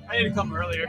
I need to come earlier.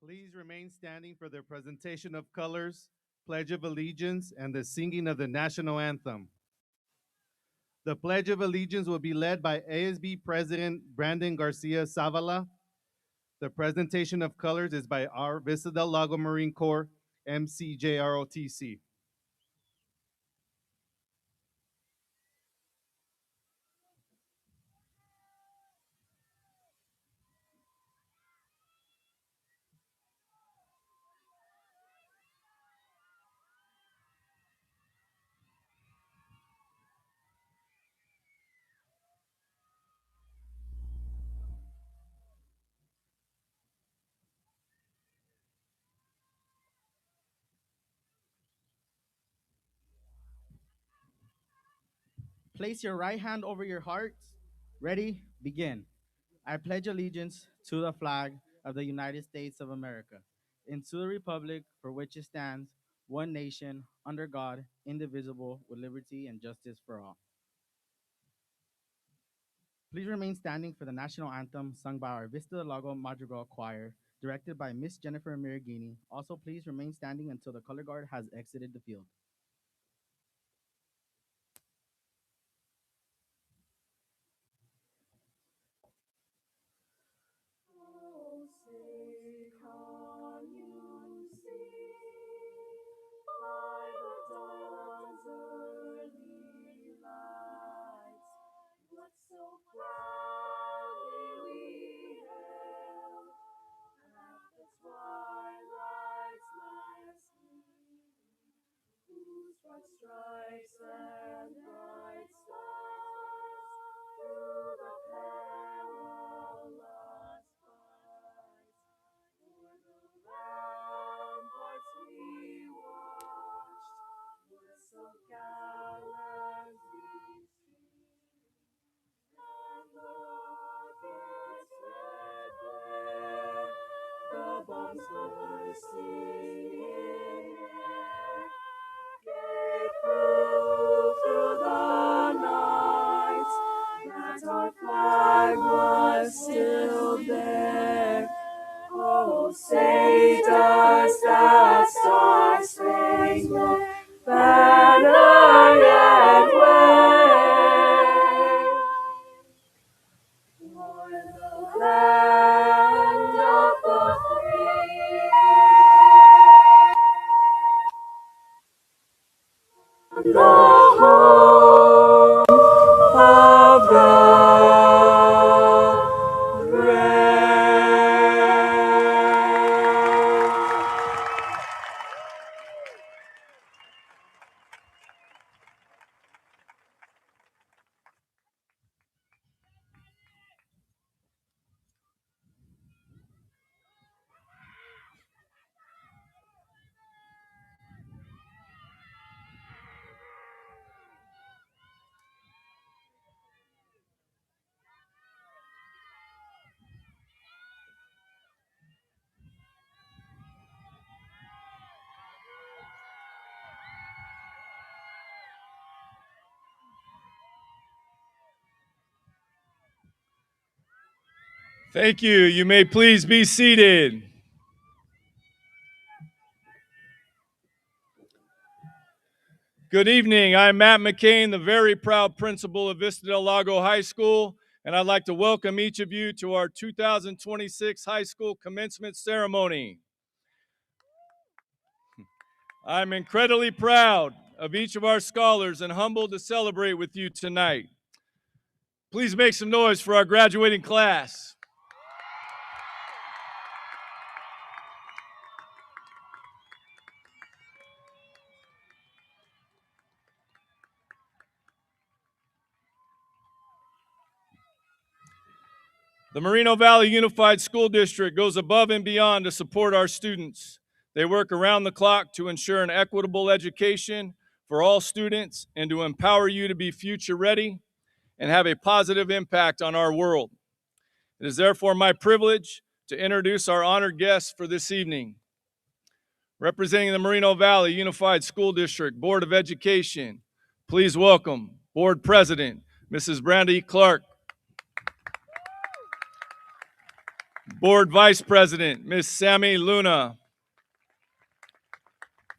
Please remain standing for the presentation of colors, Pledge of Allegiance, and the singing of the national anthem. The Pledge of Allegiance will be led by ASB President Brandon Garcia Zavala. The presentation of colors is by our Vista del Lago Marine Corps, MCJROTC. Place your right hand over your hearts. Ready? Begin. I pledge allegiance to the flag of the United States of America and to the republic for which it stands, one nation, under God, indivisible, with liberty and justice for all. Please remain standing for the national anthem sung by our Vista del Lago Madrigal Choir, directed by Miss Jennifer Miragini. Also, please remain standing until the color guard has exited the field. Oh, say, can you see by the dawn's early lights what so proudly we hailed at the twilight's last gleam, whose broad stripes and bright stars through the perilous fight o'er the ramparts we watched were so gallantly streamed, and the rocket's red glare, the bombs bursting in air, gave proof through the night that our flag was still there. Oh, say does that star-spangled banner yet wave o'er the land of the free, the home of the brave. Thank you. You may please be seated. Good evening. I'm Matt McCain, the very proud principal of Vista del Lago High School, and I'd like to welcome each of you to our 2026 high school commencement ceremony. I'm incredibly proud of each of our scholars and humbled to celebrate with you tonight. Please make some noise for our graduating class. The Moreno Valley Unified School District goes above and beyond to support our students. They work around the clock to ensure an equitable education for all students and to empower you to be future ready and have a positive impact on our world. It is therefore my privilege to introduce our honored guests for this evening. Representing the Moreno Valley Unified School District Board of Education, please welcome Board President, Mrs. Brandy Clark. Board Vice President, Ms. Sammy Luna.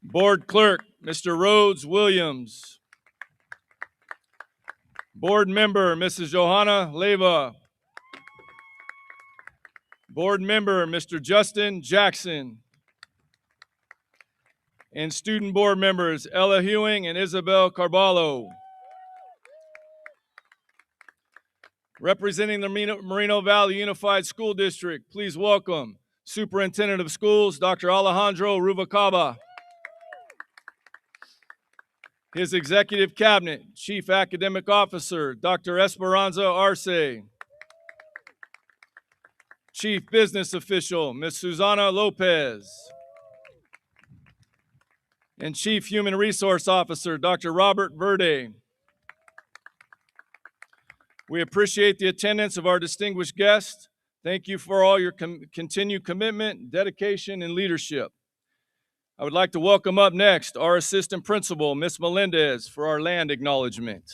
Board Clerk, Mr. Rhodes Williams. Board Member, Mrs. Johanna Leva. Board Member, Mr. Justin Jackson. And Student Board Members, Ella Hewing and Isabel Carballo. Representing the Moreno Valley Unified School District, please welcome Superintendent of Schools, Dr. Alejandro Rubalcaba. His Executive Cabinet, Chief Academic Officer, Dr. Esperanza Arce. Chief Business Official, Ms. Susana Lopez. And Chief Human Resource Officer, Dr. Robert Verde. We appreciate the attendance of our distinguished guests. Thank you for all your continued commitment, dedication, and leadership. I would like to welcome up next our Assistant Principal, Ms. Melendez, for our land acknowledgement.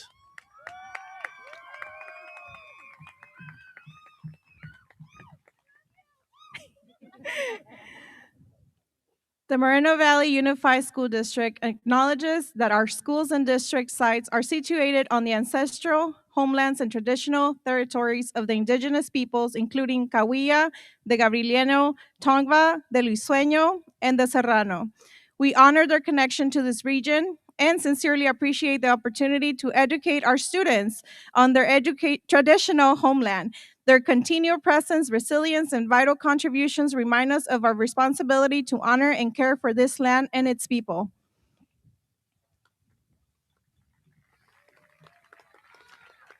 The Moreno Valley Unified School District acknowledges that our schools and district sites are situated on the ancestral homelands and traditional territories of the indigenous peoples, including Cahuilla, the Gabrieliano, Tongva, the Luiseño, and the Serrano. We honor their connection to this region and sincerely appreciate the opportunity to educate our students on their traditional homeland. Their continued presence, resilience, and vital contributions remind us of our responsibility to honor and care for this land and its people.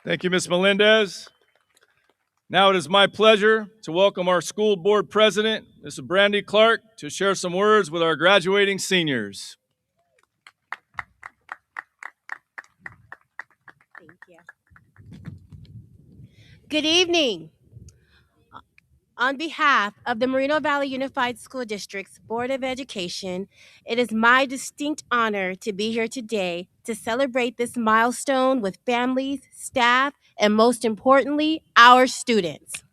Thank you, Ms. Melendez. Now it is my pleasure to welcome our school board president, Ms. Brandy Clark, to share some words with our graduating seniors. Thank you. Good evening. On behalf of the Moreno Valley Unified School District's Board of Education, it is my distinct honor to be here today to celebrate this milestone with families, staff, and most importantly, our students.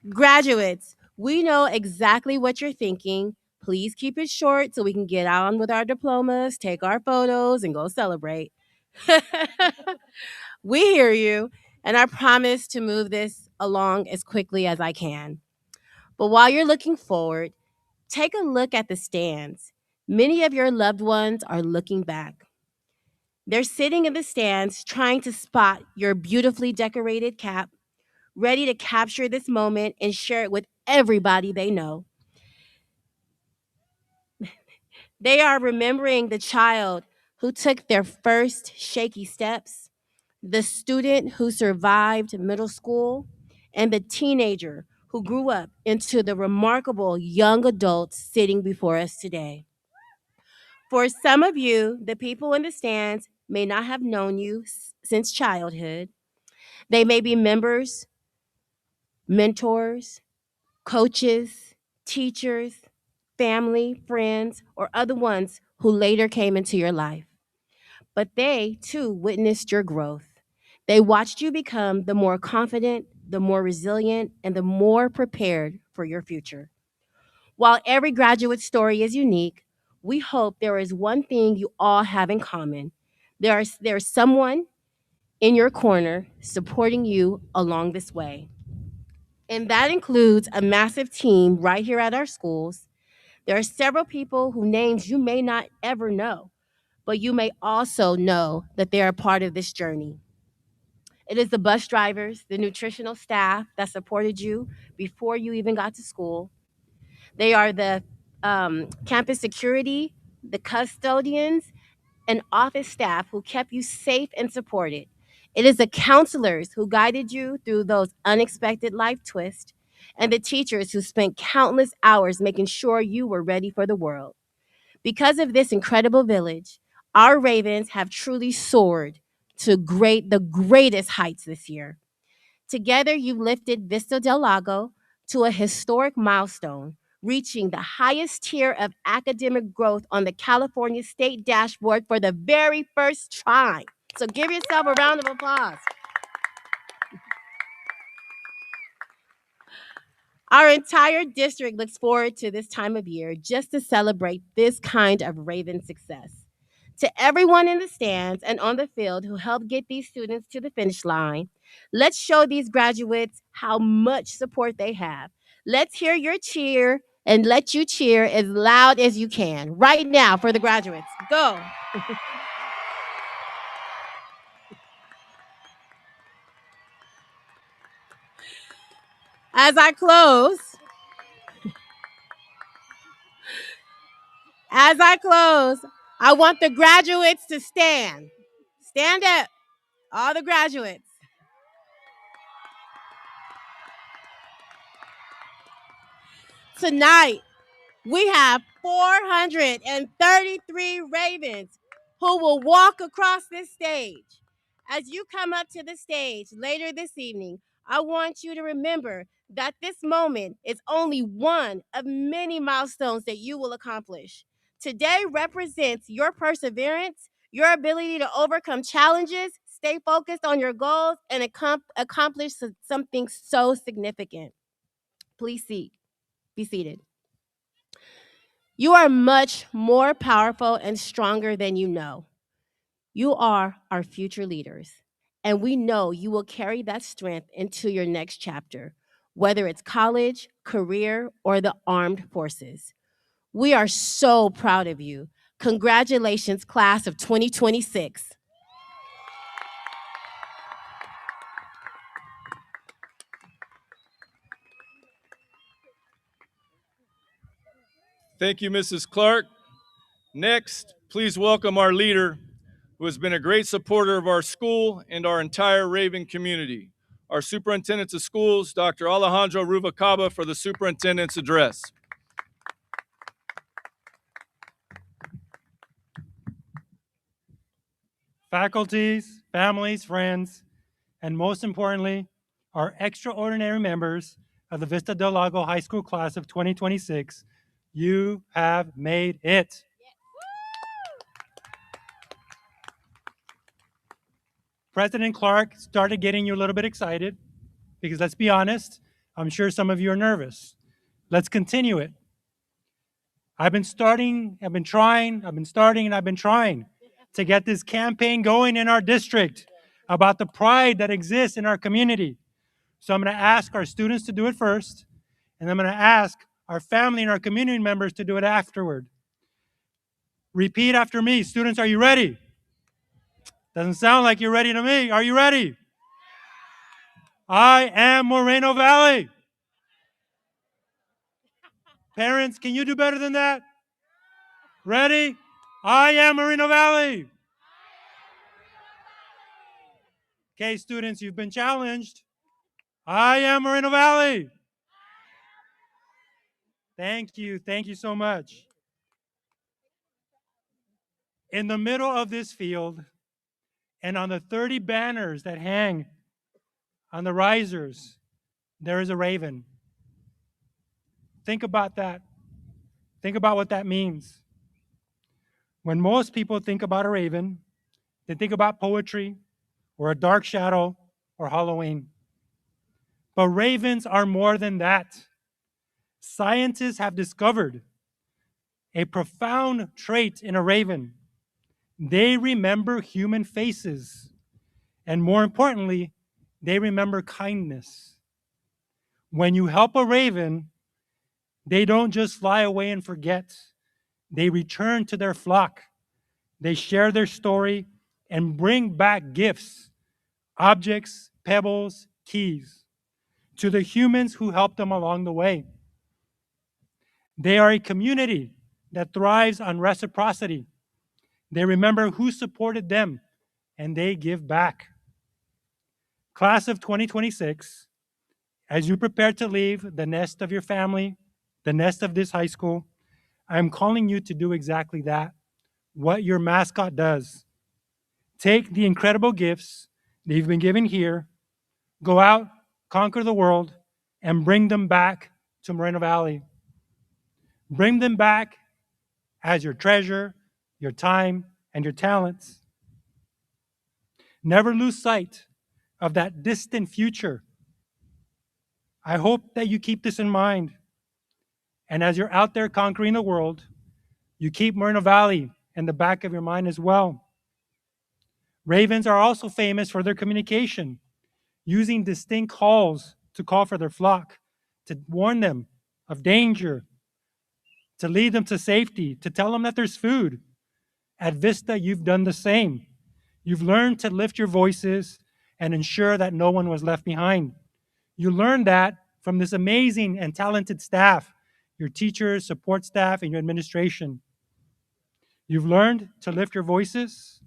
Graduates, we know exactly what you're thinking. Please keep it short so we can get on with our diplomas, take our photos, and go celebrate. We hear you, and I promise to move this along as quickly as I can. But while you're looking forward, take a look at the stands. Many of your loved ones are looking back. They're sitting in the stands trying to spot your beautifully decorated cap, ready to capture this moment and share it with everybody they know. They are remembering the child who took their first shaky steps, the student who survived middle school, and the teenager who grew up into the remarkable young adults sitting before us today. For some of you, the people in the stands may not have known you since childhood. They may be members, mentors, coaches, teachers, family, friends, or other ones who later came into your life. But they, too, witnessed your growth. They watched you become the more confident, the more resilient, and the more prepared for your future. While every graduate story is unique, we hope there is one thing you all have in common. There's someone in your corner supporting you along this way. And that includes a massive team right here at our schools. There are several people whose names you may not ever know, but you may also know that they are part of this journey. It is the bus drivers, the nutritional staff that supported you before you even got to school. They are the campus security, the custodians, and office staff who kept you safe and supported. It is the counselors who guided you through those unexpected life twists, and the teachers who spent countless hours making sure you were ready for the world. Because of this incredible village, our Ravens have truly soared to the greatest heights this year. Together, you lifted Vista del Lago to a historic milestone, reaching the highest tier of academic growth on the California State dashboard for the very first time. So give yourself a round of applause. Our entire district looks forward to this time of year just to celebrate this kind of Raven success. To everyone in the stands and on the field who helped get these students to the finish line, let's show these graduates how much support they have. Let's hear your cheer and let you cheer as loud as you can right now for the graduates. Go. As I close, I want the graduates to stand. Stand up, all the graduates. Tonight, we have 433 Ravens who will walk across this stage. As you come up to the stage later this evening, I want you to remember that this moment is only one of many milestones that you will accomplish. Today represents your perseverance, your ability to overcome challenges, stay focused on your goals, and accomplish something so significant. Please be seated. You are much more powerful and stronger than you know. You are our future leaders, and we know you will carry that strength into your next chapter, whether it's college, career, or the armed forces. We are so proud of you. Congratulations, class of 2026. Thank you, Mrs. Clark. Next, please welcome our leader, who has been a great supporter of our school and our entire Raven community, our Superintendent of Schools, Dr. Alejandro Ruvalcaba, for the Superintendent's address. Faculties, families, friends, and most importantly, our extraordinary members of the Vista del Lago High School class of 2026, you have made it. President Clark started getting you a little bit excited because let's be honest, I'm sure some of you are nervous. Let's continue it. I've been trying to get this campaign going in our district about the pride that exists in our community. So I'm going to ask our students to do it first, and I'm going to ask our family and our community members to do it afterward. Repeat after me. Students, are you ready? Doesn't sound like you're ready to me. Are you ready? I am Moreno Valley. Parents, can you do better than that? Ready? I am Moreno Valley. Okay, students, you've been challenged. I am Moreno Valley. Thank you. Thank you so much. In the middle of this field and on the 30 banners that hang on the risers, there is a raven. Think about that. Think about what that means. When most people think about a raven, they think about poetry or a dark shadow or Halloween. But ravens are more than that. Scientists have discovered a profound trait in a raven. They remember human faces. And more importantly, they remember kindness. When you help a raven, they don't just fly away and forget. They return to their flock. They share their story and bring back gifts, objects, pebbles, keys to the humans who helped them along the way. They are a community that thrives on reciprocity. They remember who supported them and they give back. Class of 2026, as you prepare to leave the nest of your family, the nest of this high school, I'm calling you to do exactly that, what your mascot does. Take the incredible gifts that you've been given here, go out, conquer the world, and bring them back to Moreno Valley. Bring them back as your treasure, your time, and your talents. Never lose sight of that distant future. I hope that you keep this in mind. And as you're out there conquering the world, you keep Moreno Valley in the back of your mind as well. Ravens are also famous for their communication, using distinct calls to call for their flock, to warn them of danger, to lead them to safety, to tell them that there's food. At Vista, you've done the same. You've learned to lift your voices and ensure that no one was left behind. You learned that from this amazing and talented staff, your teachers, support staff, and your administration. You've learned to lift your voices,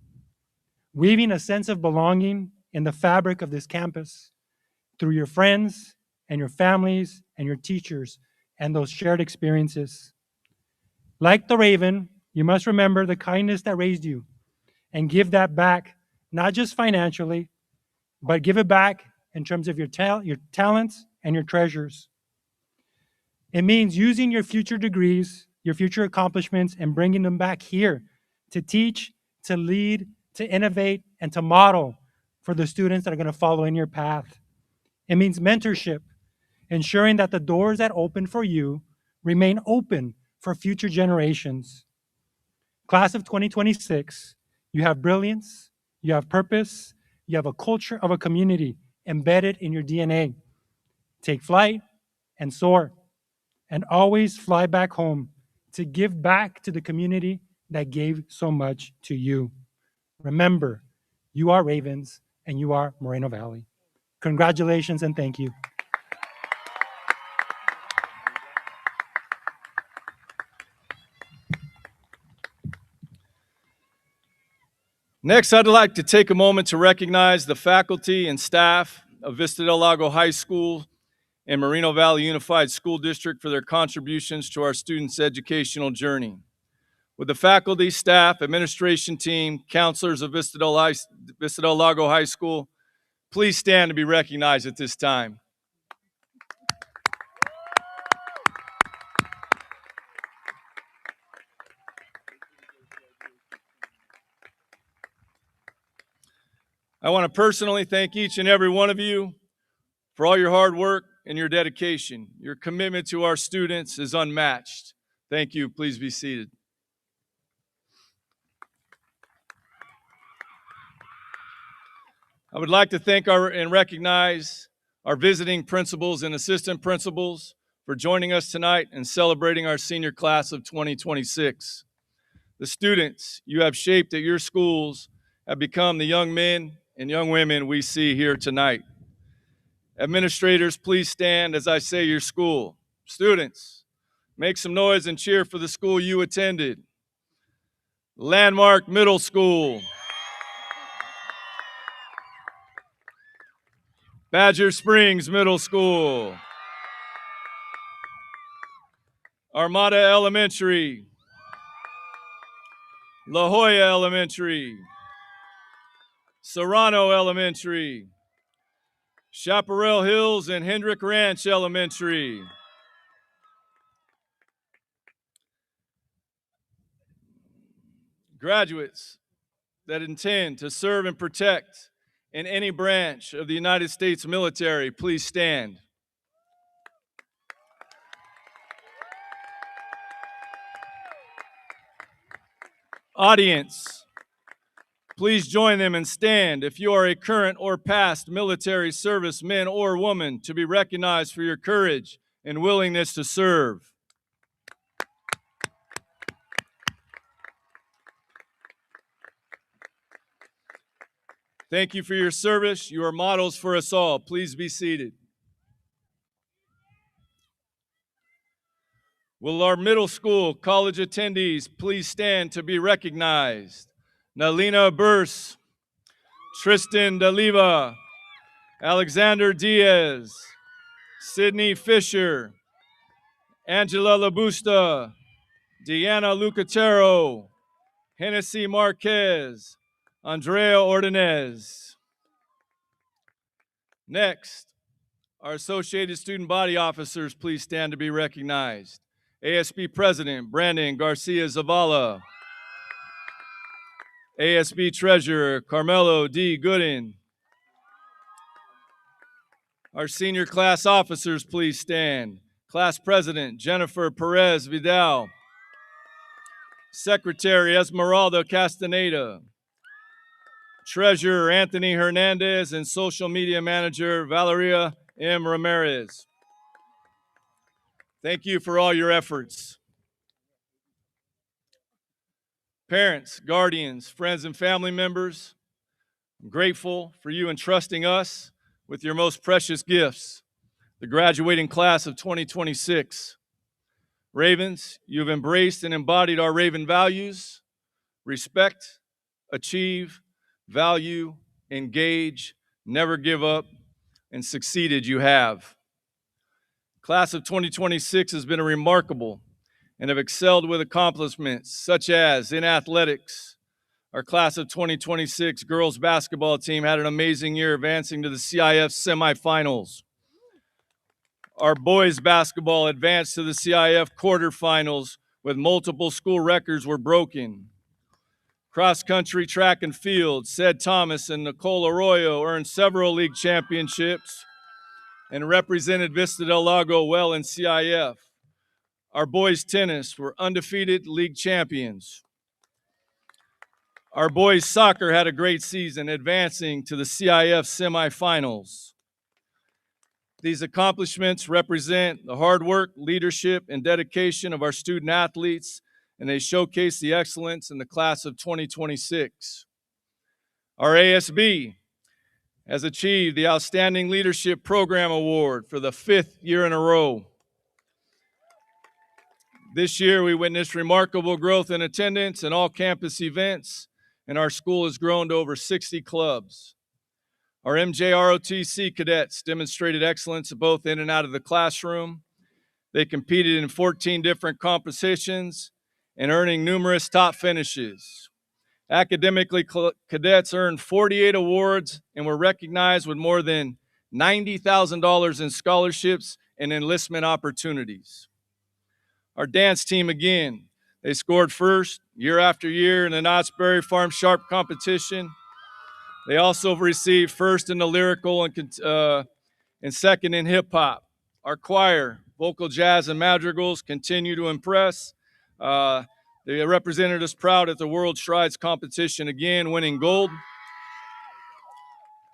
weaving a sense of belonging in the fabric of this campus through your friends and your families and your teachers and those shared experiences. Like the raven, you must remember the kindness that raised you and give that back, not just financially, but give it back in terms of your talents and your treasures. It means using your future degrees, your future accomplishments, and bringing them back here to teach, to lead, to innovate, and to model for the students that are going to follow in your path. It means mentorship, ensuring that the doors that open for you remain open for future generations. Class of 2026, you have brilliance, you have purpose, you have a culture of a community embedded in your DNA. Take flight and soar, and always fly back home to give back to the community that gave so much to you. Remember, you are Ravens and you are Moreno Valley. Congratulations and thank you. Next, I'd like to take a moment to recognize the faculty and staff of Vista del Lago High School and Moreno Valley Unified School District for their contributions to our students' educational journey. Would the faculty, staff, administration team, counselors of Vista del Lago High School please stand to be recognized at this time? I want to personally thank each and every one of you for all your hard work and your dedication. Your commitment to our students is unmatched. Thank you. Please be seated. I would like to thank and recognize our visiting principals and assistant principals for joining us tonight and celebrating our senior class of 2026. The students you have shaped at your schools have become the young men and young women we see here tonight. Administrators, please stand as I say your school. Students, make some noise and cheer for the school you attended. Landmark Middle School. Badger Springs Middle School. Armada Elementary. La Jolla Elementary. Serrano Elementary. Chaparral Hills and Hendrick Ranch Elementary. Graduates that intend to serve and protect in any branch of the United States military, please stand. Audience, please join them and stand if you are a current or past military service man or woman to be recognized for your courage and willingness to serve. Thank you for your service. You are models for us all. Please be seated. Will our middle school college attendees please stand to be recognized? Nalina Burse, Tristan D'Aliva, Alexander Diaz, Sydney Fisher, Angela Labusta, Deanna Lucatero, Hennessy Marquez, Andrea Ordonez. Next, our Associated Student Body Officers please stand to be recognized. ASB President Brandon Garcia Zavala, ASB Treasurer Carmelo D. Gooden, Our senior class officers, please stand. Class President Jennifer Perez Vidal. Secretary Esmeralda Castaneda. Treasurer Anthony Hernandez and Social Media Manager Valeria M. Ramirez. Thank you for all your efforts. Parents, guardians, friends, and family members, I'm grateful for you entrusting us with your most precious gifts, the graduating class of 2026. Ravens, you've embraced and embodied our Raven values: respect, achieve, value, engage, never give up, and succeeded you have. Class of 2026 has been remarkable and have excelled with accomplishments such as in athletics. Our class of 2026 girls basketball team had an amazing year, advancing to the CIF semifinals. Our boys basketball advanced to the CIF quarterfinals with multiple school records were broken. Cross country, track, and field, Ced Thomas and Nicole Arroyo earned several league championships and represented Vista del Lago well in CIF. Our boys tennis were undefeated league champions. Our boys soccer had a great season, advancing to the CIF semifinals. These accomplishments represent the hard work, leadership, and dedication of our student athletes, and they showcase the excellence in the class of 2026. Our ASB has achieved the Outstanding Leadership Program Award for the 5th year in a row. This year, we witnessed remarkable growth in attendance and all campus events, and our school has grown to over 60 clubs. Our MJROTC cadets demonstrated excellence both in and out of the classroom. They competed in 14 different competitions and earning numerous top finishes. Academically, cadets earned 48 awards and were recognized with more than $90,000 in scholarships and enlistment opportunities. Our dance team, again, they scored first year after year in the Knott's Berry Farm Sharp competition. They also received first in the lyrical and second in hip hop. Our choir, vocal jazz and madrigals, continue to impress. They represented us proud at the World Strides competition, again winning gold.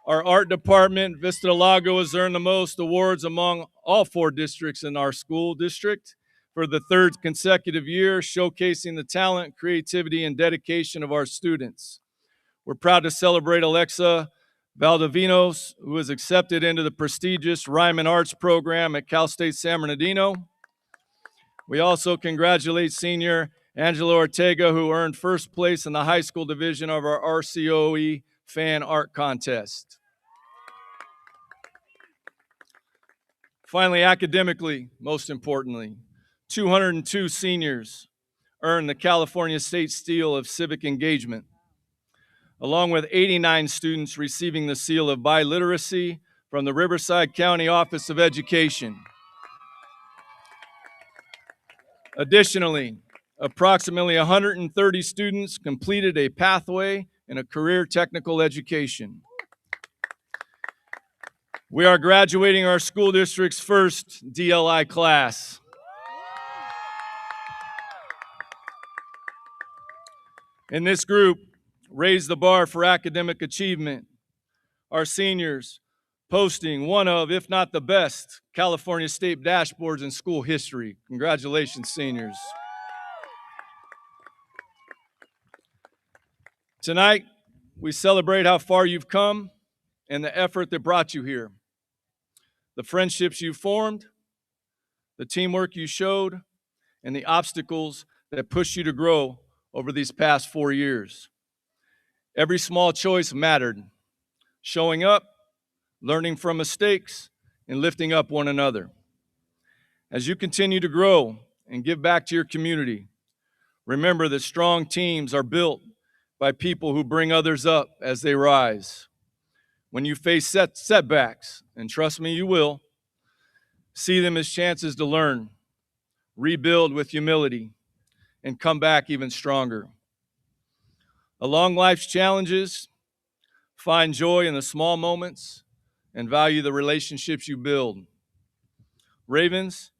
Our art department, Vista del Lago, has earned the most awards among all 4 districts in our school district for the 3rd consecutive year, showcasing the talent, creativity, and dedication of our students. We're proud to celebrate Alexa Valdivinos, who was accepted into the prestigious Rhyme and Arts program at Cal State San Bernardino. We also congratulate senior Angela Ortega, who earned first place in the high school division of our RCOE fan art contest. Finally, academically, most importantly, 202 seniors earned the California State Seal of Civic Engagement, along with 89 students receiving the seal of biliteracy from the Riverside County Office of Education. Additionally, approximately 130 students completed a pathway in a career technical education. We are graduating our school district's first DLI class. In this group, raise the bar for academic achievement. Our seniors posting one of, if not the best, California State dashboards in school history. Congratulations, seniors. Tonight, we celebrate how far you've come and the effort that brought you here. The friendships you formed, the teamwork you showed, and the obstacles that pushed you to grow over these past 4 years. Every small choice mattered. Showing up, learning from mistakes, and lifting up one another. As you continue to grow and give back to your community, remember that strong teams are built by people who bring others up as they rise. When you face setbacks, and trust me, you will, see them as chances to learn, rebuild with humility, and come back even stronger. Along life's challenges, find joy in the small moments and value the relationships you build. Ravens,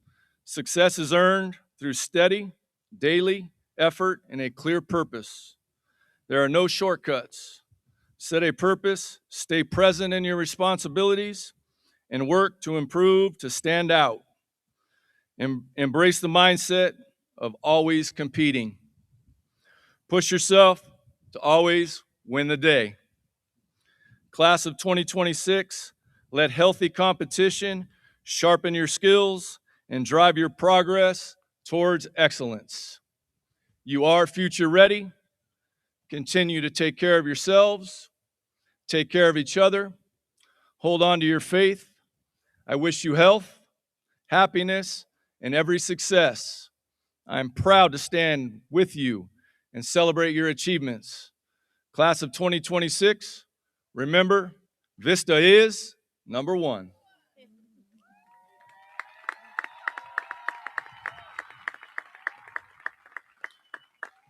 success is earned through steady, daily effort and a clear purpose. There are no shortcuts. Set a purpose, stay present in your responsibilities, and work to improve to stand out. Embrace the mindset of always competing. Push yourself to always win the day. Class of 2026, let healthy competition sharpen your skills and drive your progress towards excellence. You are future ready. Continue to take care of yourselves, take care of each other, hold on to your faith. I wish you health, happiness, and every success. I'm proud to stand with you and celebrate your achievements. Class of 2026, remember, Vista is number one.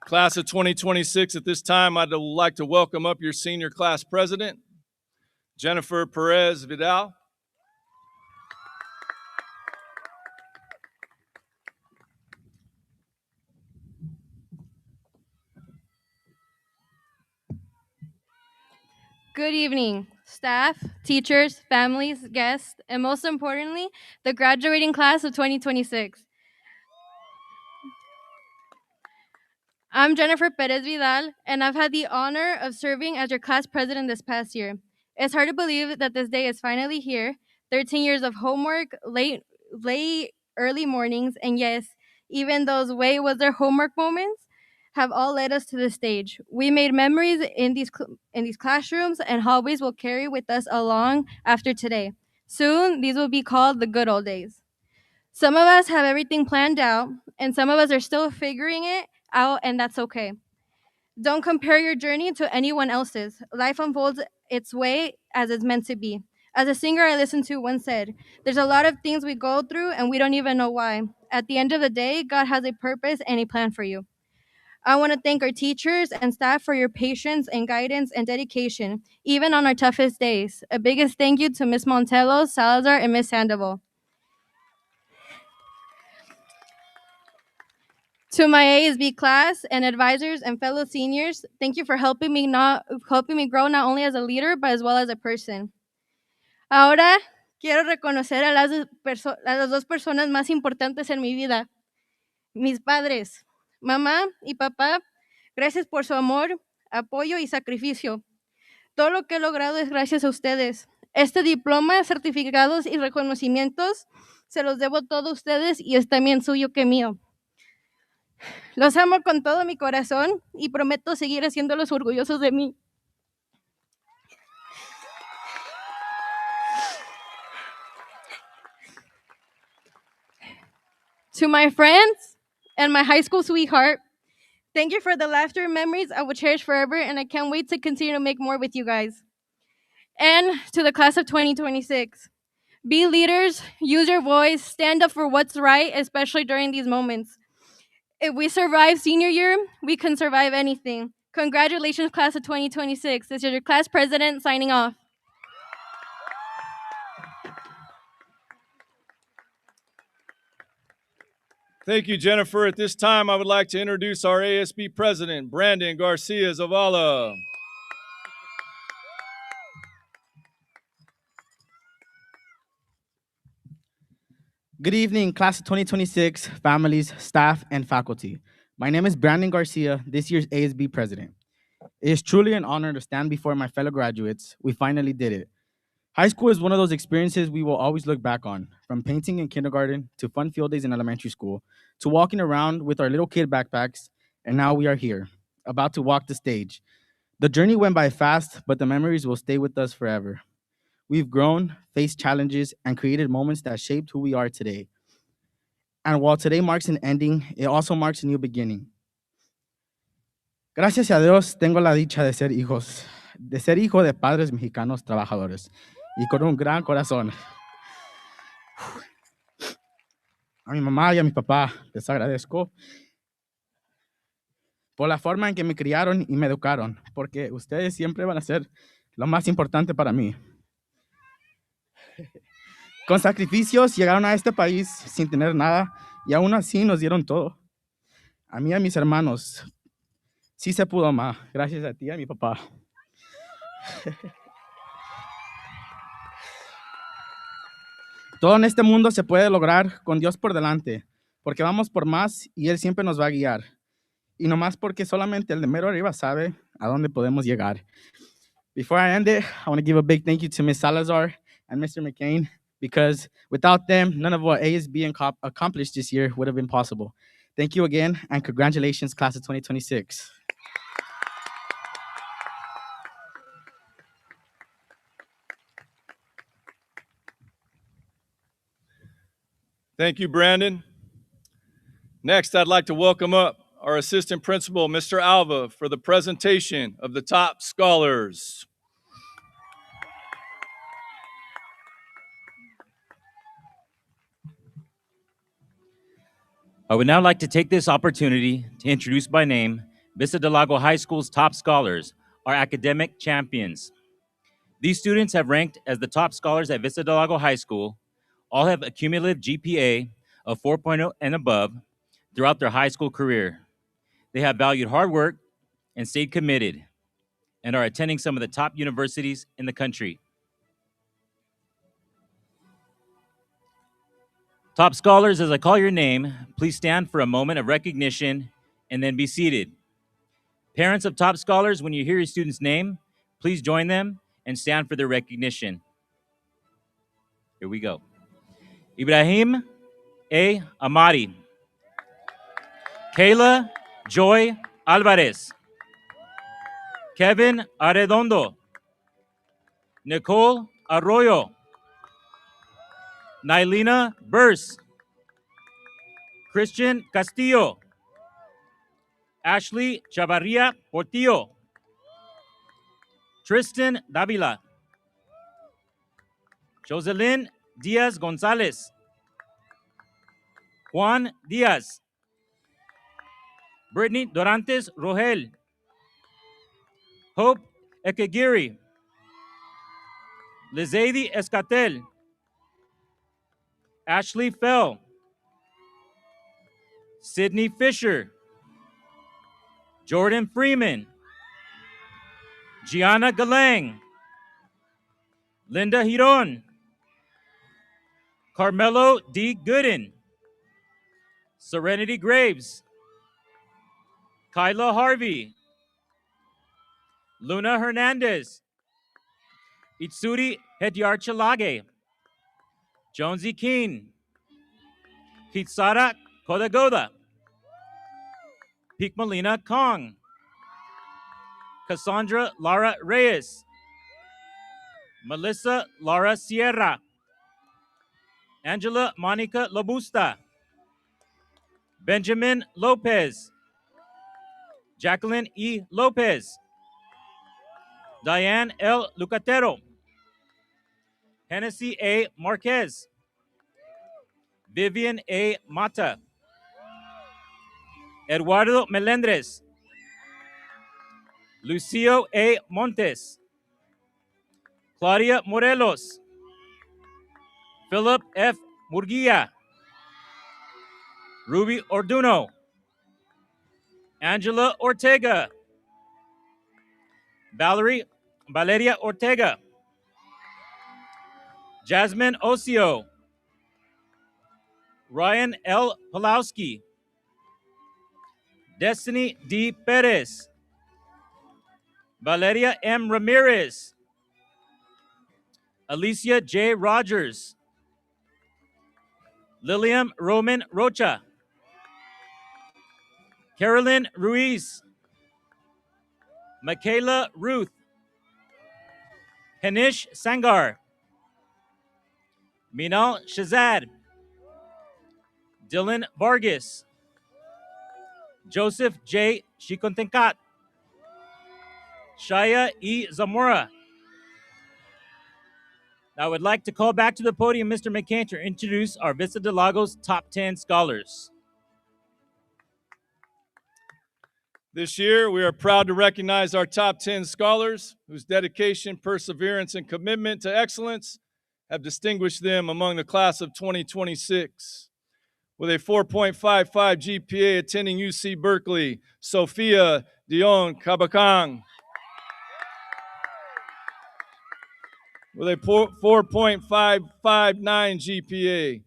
Class of 2026, at this time, I'd like to welcome up your senior class president, Jennifer Perez Vidal. Good evening, staff, teachers, families, guests, and most importantly, the graduating class of 2026. I'm Jennifer Perez Vidal, and I've had the honor of serving as your class president this past year. It's hard to believe that this day is finally here. 13 years of homework, early mornings, and yes, even those "wait, was there homework" moments have all led us to this stage. We made memories in these classrooms, and hallways will carry with us along after today. Soon, these will be called the good old days. Some of us have everything planned out, and some of us are still figuring it out, and that's okay. Don't compare your journey to anyone else's. Life unfolds its way as it's meant to be. As a singer I listened to once said, there's a lot of things we go through and we don't even know why. At the end of the day, God has a purpose and a plan for you. I want to thank our teachers and staff for your patience and guidance and dedication, even on our toughest days. A biggest thank you to Miss Montello, Salazar, and Miss Sandoval. To my ASB class and advisors and fellow seniors, thank you for helping me grow not only as a leader, but as well as a person. Ahora quiero reconocer a las dos personas más importantes en mi vida, mis padres. Mamá y papá, gracias por su amor, apoyo y sacrificio. Todo lo que he logrado es gracias a ustedes. Este diploma, certificados y reconocimientos se los debo todo a ustedes y es también suyo que mío. Los amo con todo mi corazón y prometo seguir haciéndolos orgullosos de mí. To my friends and my high school sweetheart, thank you for the laughter and memories I will cherish forever, and I can't wait to continue to make more with you guys. And to the class of 2026, be leaders, use your voice, stand up for what's right, especially during these moments. If we survive senior year, we can survive anything. Congratulations, class of 2026. This is your class president signing off. Thank you, Jennifer. At this time, I would like to introduce our ASB president, Brandon Garcia Zavala. Good evening, class of 2026, families, staff, and faculty. My name is Brandon Garcia, this year's ASB president. It is truly an honor to stand before my fellow graduates. We finally did it. High school is one of those experiences we will always look back on, from painting in kindergarten to fun field days in elementary school, to walking around with our little kid backpacks, and now we are here, about to walk the stage. The journey went by fast, but the memories will stay with us forever. We've grown, faced challenges, and created moments that shaped who we are today. And while today marks an ending, it also marks a new beginning. Gracias a Dios tengo la dicha de ser hijo de padres mexicanos trabajadores y con un gran corazón. A mi mamá y a mi papá les agradezco por la forma en que me criaron y me educaron, porque ustedes siempre van a ser lo más importante para mí. Con sacrificios llegaron a este país sin tener nada y aún así nos dieron todo. A mí y a mis hermanos. Sí se pudo, ma. Gracias a ti y a mi papá. Todo en este mundo se puede lograr con Dios por delante, porque vamos por más y Él siempre nos va a guiar. Y no más porque solamente el de mero arriba sabe a dónde podemos llegar. Before I end it, I want to give a big thank you to Ms. Salazar and Mr. McCain, because without them, none of what ASB accomplished this year would have been possible. Thank you again, and congratulations, class of 2026. Thank you, Brandon. Next, I'd like to welcome up our Assistant Principal, Mr. Alva, for the presentation of the top scholars. I would now like to take this opportunity to introduce by name Vista del Lago High School's top scholars, our academic champions. These students have ranked as the top scholars at Vista del Lago High School. All have a cumulative GPA of 4.0 and above throughout their high school career. They have valued hard work and stayed committed and are attending some of the top universities in the country. Top scholars, as I call your name, please stand for a moment of recognition and then be seated. Parents of top scholars, when you hear your student's name, please join them and stand for their recognition. Here we go. Ibrahim A. Amadi. Kayla Joy Alvarez. Kevin Arredondo. Nicole Arroyo. Nailina Burse. Christian Castillo. Ashley Chavarria Portillo. Tristan Davila. Jocelyn Diaz Gonzalez. Juan Diaz. Brittany Dorantes Rogel. Hope Ekegiri. Lizady Escatel. Ashley Fell. Sydney Fisher. Jordan Freeman. Gianna Galang. Linda Hiron. Carmelo D. Gooden. Serenity Graves. Kyla Harvey. Luna Hernandez. Itsuri Hediarchalage. Jonesy Keene. Kitsara Kodagoda. Pikmalina Kong. Cassandra Lara Reyes. Melissa Lara Sierra. Angela Monica Lobusta. Benjamin Lopez. Jacqueline E. Lopez. Diane L. Lucatero. Hennessy A. Marquez. Vivian A. Mata. Eduardo Melendres. Lucio A. Montes. Claudia Morelos. Philip F. Murguia. Ruby Orduno. Angela Ortega. Valeria Ortega. Jasmine Osio. Ryan L. Pulowski. Destiny D. Perez. Valeria M. Ramirez. Alicia J. Rogers. Lilian Roman Rocha. Carolyn Ruiz. Michaela Ruth. Hanish Sangar. Minal Shazad. Dylan Vargas. Joseph J. Shikontenkat. Shaya E. Zamora. I would like to call back to the podium Mr. McCain to introduce our Vista del Lago's top 10 scholars. This year, we are proud to recognize our top 10 scholars whose dedication, perseverance, and commitment to excellence have distinguished them among the class of 2026. With a 4.55 GPA attending UC Berkeley, Sophia Dion Kabakang. With a 4.559 GPA,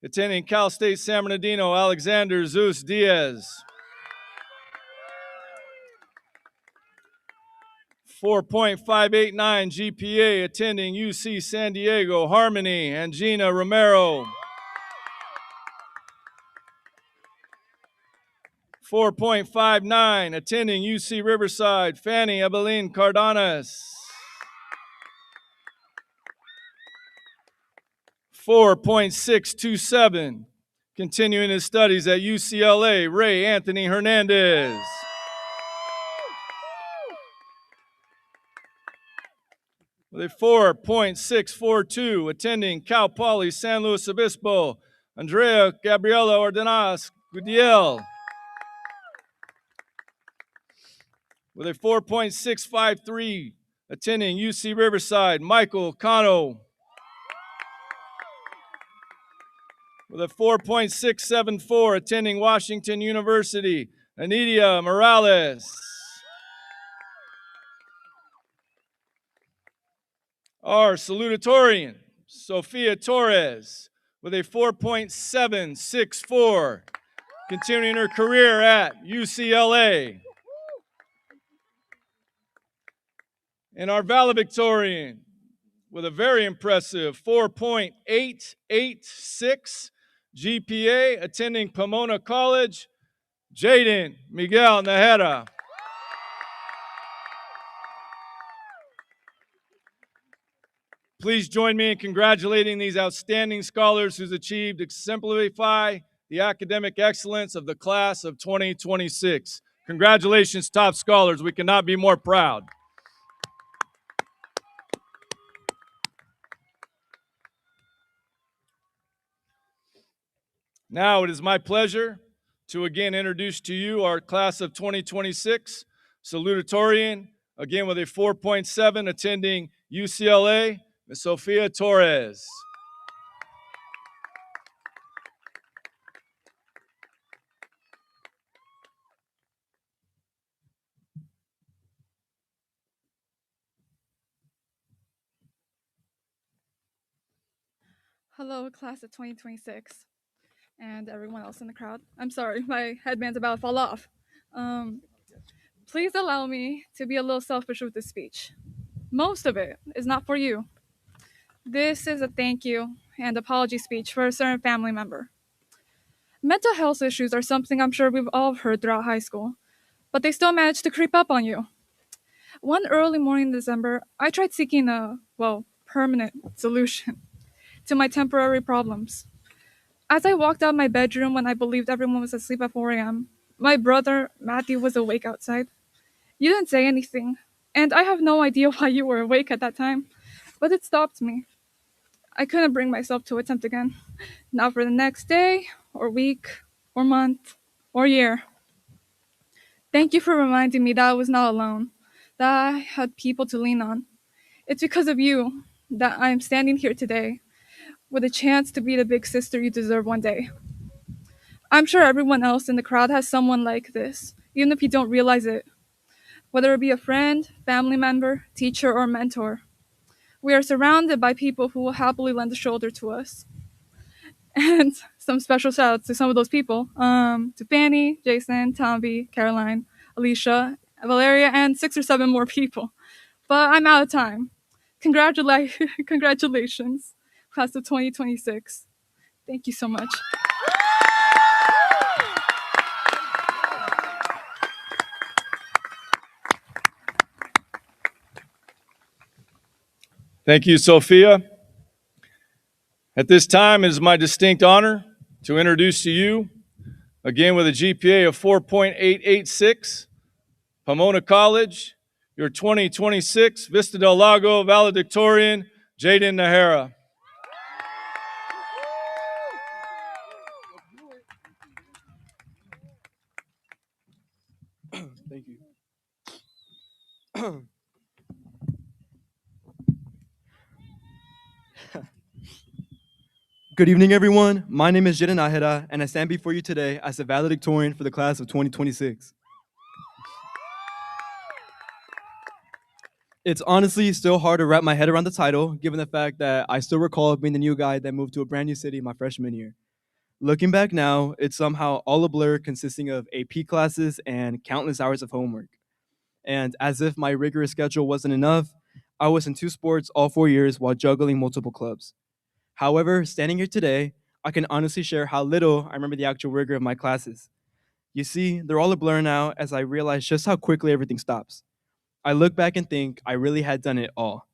attending Cal State San Bernardino, Alexander Zeus Diaz. 4.589 GPA, attending UC San Diego, Harmony Angina Romero. 4.59, attending UC Riverside, Fanny Ebeline Cardenas. 4.627, continuing his studies at UCLA, Ray Anthony Hernandez. With a 4.642, attending Cal Poly San Luis Obispo, Andrea Gabriela Ordenas Gudiel. With a 4.653, attending UC Riverside, Michael Cano. With a 4.674, attending Washington University, Anidia Morales. Our salutatorian, Sophia Torres, with a 4.764, continuing her career at UCLA. And our valedictorian, with a very impressive 4.886 GPA, attending Pomona College, Jaden Miguel Najera. Please join me in congratulating these outstanding scholars who's achieved exemplify the academic excellence of the class of 2026. Congratulations, top scholars. We cannot be more proud. Now it is my pleasure to again introduce to you our class of 2026 salutatorian, again with a 4.7 attending UCLA, Ms. Sophia Torres. Hello, class of 2026, and everyone else in the crowd. I'm sorry, my headband's about to fall off. Please allow me to be a little selfish with this speech. Most of it is not for you. This is a thank you and apology speech for a certain family member. Mental health issues are something I'm sure we've all heard throughout high school, but they still manage to creep up on you. One early morning in December, I tried seeking a, permanent solution to my temporary problems. As I walked out my bedroom when I believed everyone was asleep at 4 a.m., my brother, Matthew, was awake outside. You didn't say anything, and I have no idea why you were awake at that time, but it stopped me. I couldn't bring myself to attempt again. Not for the next day, or week, or month, or year. Thank you for reminding me that I was not alone, that I had people to lean on. It's because of you that I am standing here today, with a chance to be the big sister you deserve one day. I'm sure everyone else in the crowd has someone like this, even if you don't realize it. Whether it be a friend, family member, teacher, or mentor. We are surrounded by people who will happily lend a shoulder to us. And some special shout outs to some of those people, to Fanny, Jason, Tomby, Caroline, Alicia, Valeria, and 6 or 7 more people. But I'm out of time. Congratulations, class of 2026. Thank you so much. Thank you, Sophia. At this time, it is my distinct honor to introduce to you, again with a GPA of 4.886, Pomona College, your 2026 Vista del Lago valedictorian, Jaden Najera. Thank you. Good evening, everyone. My name is Jiden Ahera, and I stand before you today as a valedictorian for the class of 2026. It's honestly still hard to wrap my head around the title, given the fact that I still recall being the new guy that moved to a brand new city my freshman year. Looking back now, it's somehow all a blur consisting of AP classes and countless hours of homework. And as if my rigorous schedule wasn't enough, I was in two sports all 4 years while juggling multiple clubs. However, standing here today, I can honestly share how little I remember the actual rigor of my classes. You see, they're all a blur now as I realize just how quickly everything stops. I look back and think I really had done it all.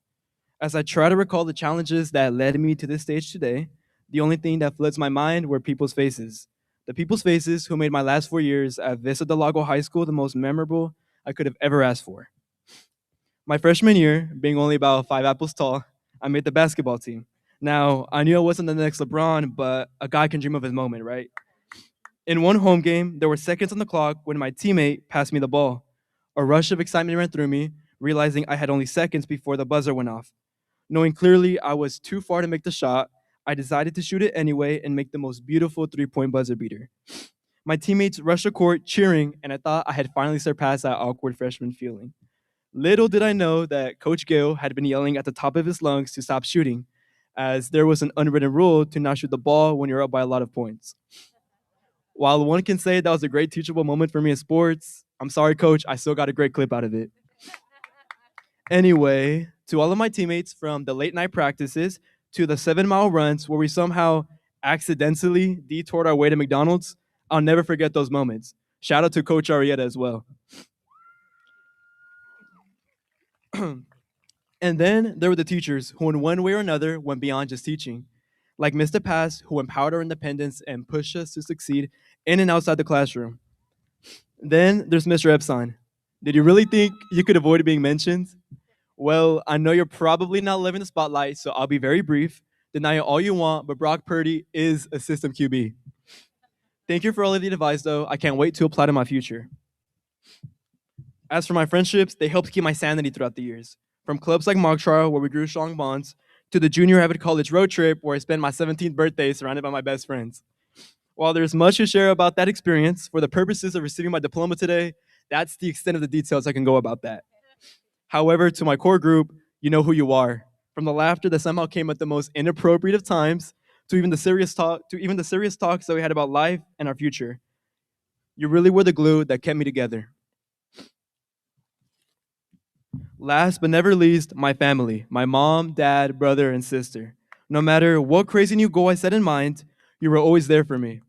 As I try to recall the challenges that led me to this stage today, the only thing that floods my mind were people's faces. The people's faces who made my last 4 years at Vista del Lago High School the most memorable I could have ever asked for. My freshman year, being only about 5 apples tall, I made the basketball team. Now, I knew I wasn't the next LeBron, but a guy can dream of his moment, right? In one home game, there were seconds on the clock when my teammate passed me the ball. A rush of excitement ran through me, realizing I had only seconds before the buzzer went off. Knowing clearly I was too far to make the shot, I decided to shoot it anyway and make the most beautiful 3 point buzzer beater. My teammates rushed the court cheering, and I thought I had finally surpassed that awkward freshman feeling. Little did I know that Coach Gale had been yelling at the top of his lungs to stop shooting, as there was an unwritten rule to not shoot the ball when you're up by a lot of points. While one can say that was a great teachable moment for me in sports, I'm sorry, coach, I still got a great clip out of it. Anyway, to all of my teammates from the late night practices to the 7 mile runs where we somehow accidentally detoured our way to McDonald's, I'll never forget those moments. Shout out to Coach Arietta as well. And then there were the teachers who, in one way or another, went beyond just teaching. Like Mr. Pass, who empowered our independence and pushed us to succeed in and outside the classroom. Then there's Mr. Epson. Did you really think you could avoid being mentioned? Well, I know you're probably not living the spotlight, so I'll be very brief. Deny it all you want, but Brock Purdy is a system QB. Thank you for all of the advice, though. I can't wait to apply to my future. As for my friendships, they helped keep my sanity throughout the years. From clubs like Mock Trial, where we grew strong bonds, to the junior avid college road trip, where I spent my 17th birthday surrounded by my best friends. While there's much to share about that experience, for the purposes of receiving my diploma today, that's the extent of the details I can go about that. However, to my core group, you know who you are. From the laughter that somehow came at the most inappropriate of times, to even the serious talks that we had about life and our future. You really were the glue that kept me together. Last but never least, my family, my mom, dad, brother, and sister. No matter what crazy new goal I set in mind, you were always there for me.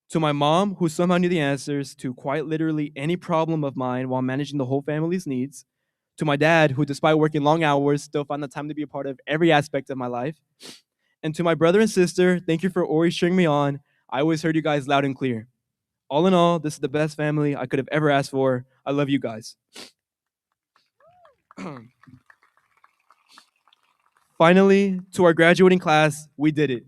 To my mom, who somehow knew the answers to quite literally any problem of mine while managing the whole family's needs. To my dad, who despite working long hours, still found the time to be a part of every aspect of my life. And to my brother and sister, thank you for always cheering me on. I always heard you guys loud and clear. All in all, this is the best family I could have ever asked for. I love you guys. Finally, to our graduating class, we did it.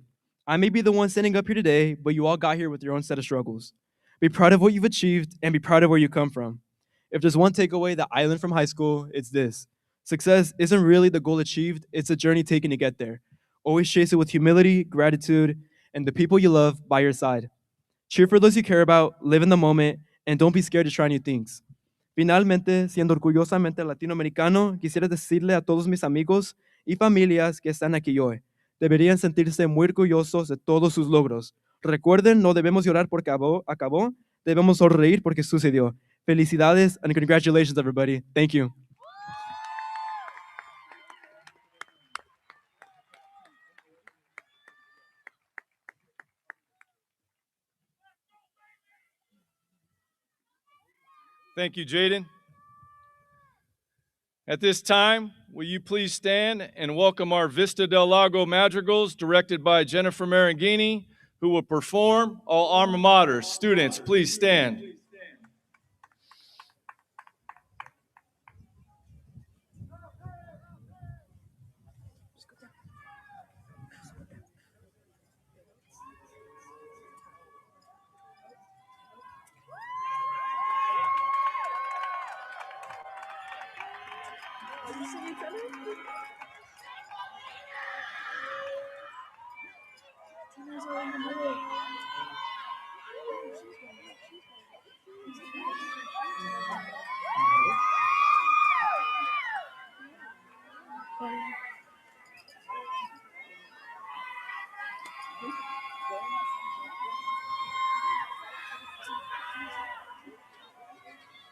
I may be the one standing up here today, but you all got here with your own set of struggles. Be proud of what you've achieved and be proud of where you come from. If there's one takeaway that I learned from high school, it's this. Success isn't really the goal achieved, it's a journey taken to get there. Always chase it with humility, gratitude, and the people you love by your side. Cheer for those you care about, live in the moment, and don't be scared to try new things. Finalmente, siendo orgullosamente latinoamericano, quisiera decirle a todos mis amigos y familias que están aquí hoy. Deberían sentirse muy orgullosos de todos sus logros. Recuerden, no debemos llorar porque acabó, debemos sonreír porque sucedió. Felicidades and congratulations, everybody. Thank you. Thank you, Jaden. At this time, will you please stand and welcome our Vista del Lago Madrigals, directed by Jennifer Marangini, who will perform all alma maters. Students, please stand.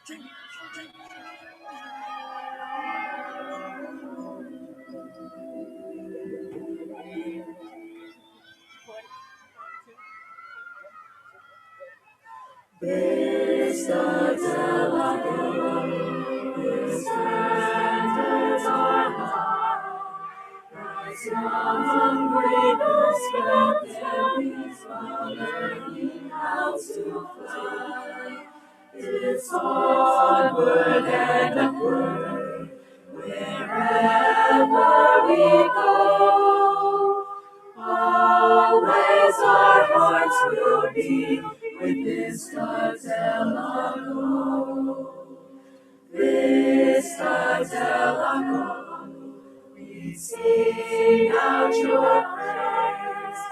Vista del Lago, his standards are high. As young bravers get their wings while learning how to fly. It's onward and upward, wherever we go. Always our hearts will be with Vista del Lago. Vista del Lago, we sing out your praise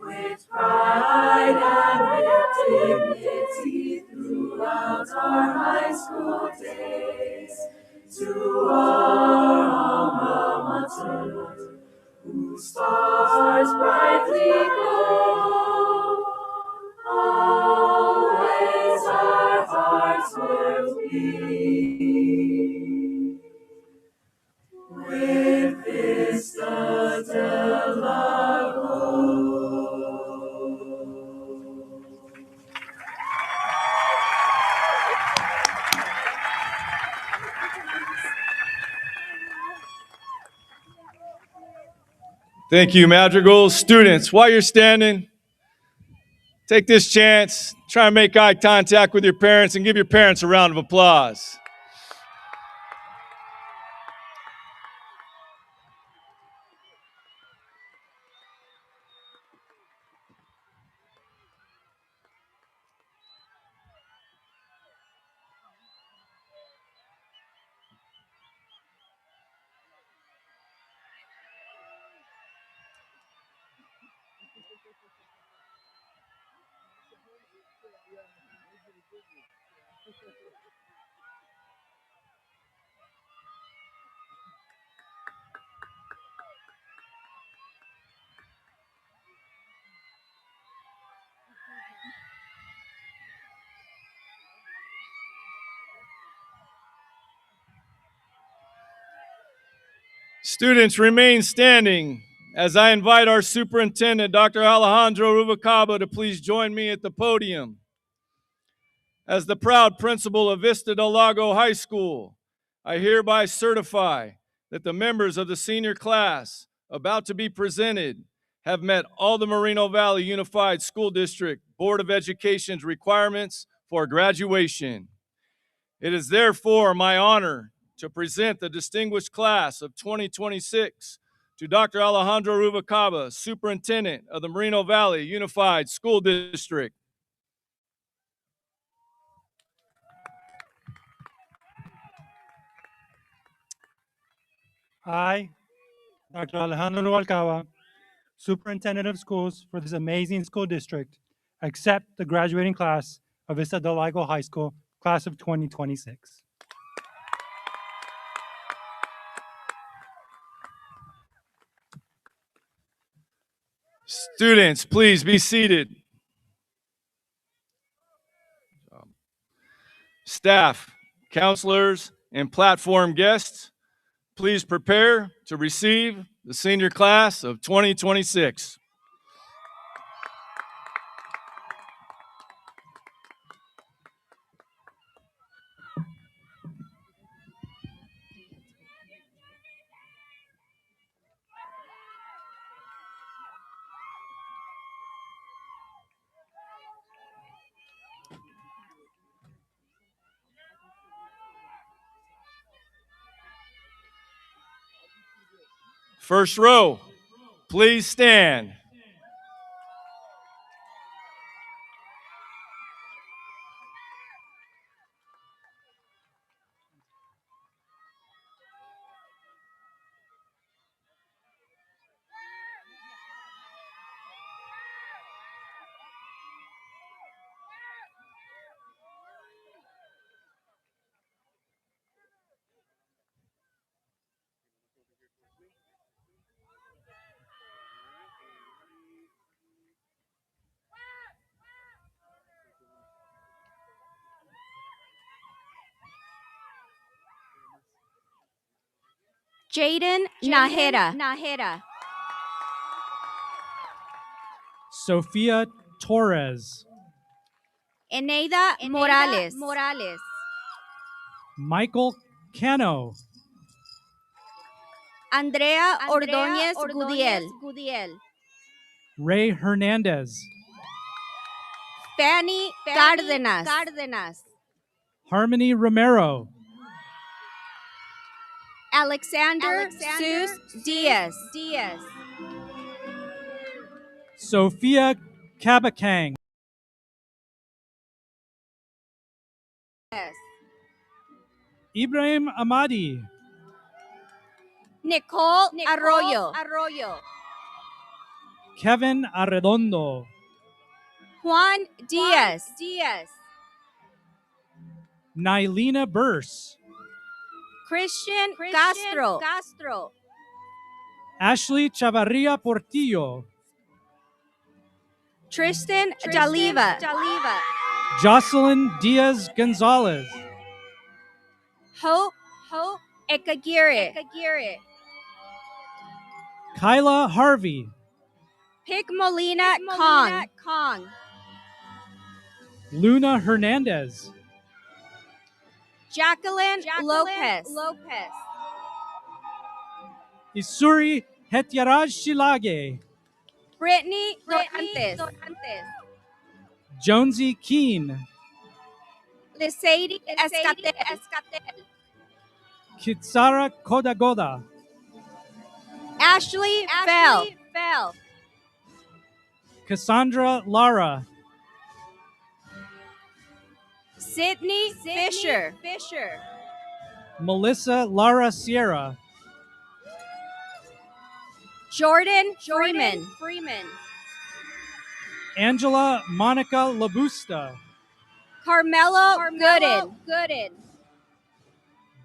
with pride and with dignity throughout our high school days. To our alma mater, whose stars brightly glow, always our hearts will be with Vista del Lago. Thank you, Madrigals. Students, while you're standing, take this chance, try and make eye contact with your parents and give your parents a round of applause. Students, remain standing as I invite our superintendent, Dr. Alejandro Rubalcaba, to please join me at the podium. As the proud principal of Vista del Lago High School, I hereby certify that the members of the senior class about to be presented have met all the Moreno Valley Unified School District Board of Education's requirements for graduation. It is therefore my honor to present the distinguished class of 2026 to Dr. Alejandro Rubalcaba, Superintendent of the Moreno Valley Unified School District. I, Dr. Alejandro Rubalcaba, Superintendent of Schools for this amazing school district, accept the graduating class of Vista del Lago High School, class of 2026. Students, please be seated. Staff, counselors, and platform guests, please prepare to receive the senior class of 2026. First row, please stand. Jaden Nahera. Sophia Torres, Eneida Morales. Michael Cano, Andrea Ordóñez Gudiel. Ray Hernandez, Fanny Cárdenas. Harmony Romero, Alexander Sus Diaz. Sophia Kabakang, Ibrahim Amadi, Nicole Arroyo. Kevin Arredondo, Juan Diaz. Nylena Burse, Christian Castro. Ashley Chavarria Portillo, Tristan Jaliva. Jocelyn Diaz Gonzalez, Hope Ekagire. Kyla Harvey, Pic Molina Kong. Luna Hernandez, Jacqueline Lopez. Isuri Hetiaraj Shilage, Brittany Dorantes. Jonesy Keene, Lisady Escatel. Kitsara Kodagoda, Ashley Fell. Cassandra Lara, Sydney Fisher. Melissa Lara Sierra, Jordan Freeman. Angela Monica Labusta, Carmelo Gooden.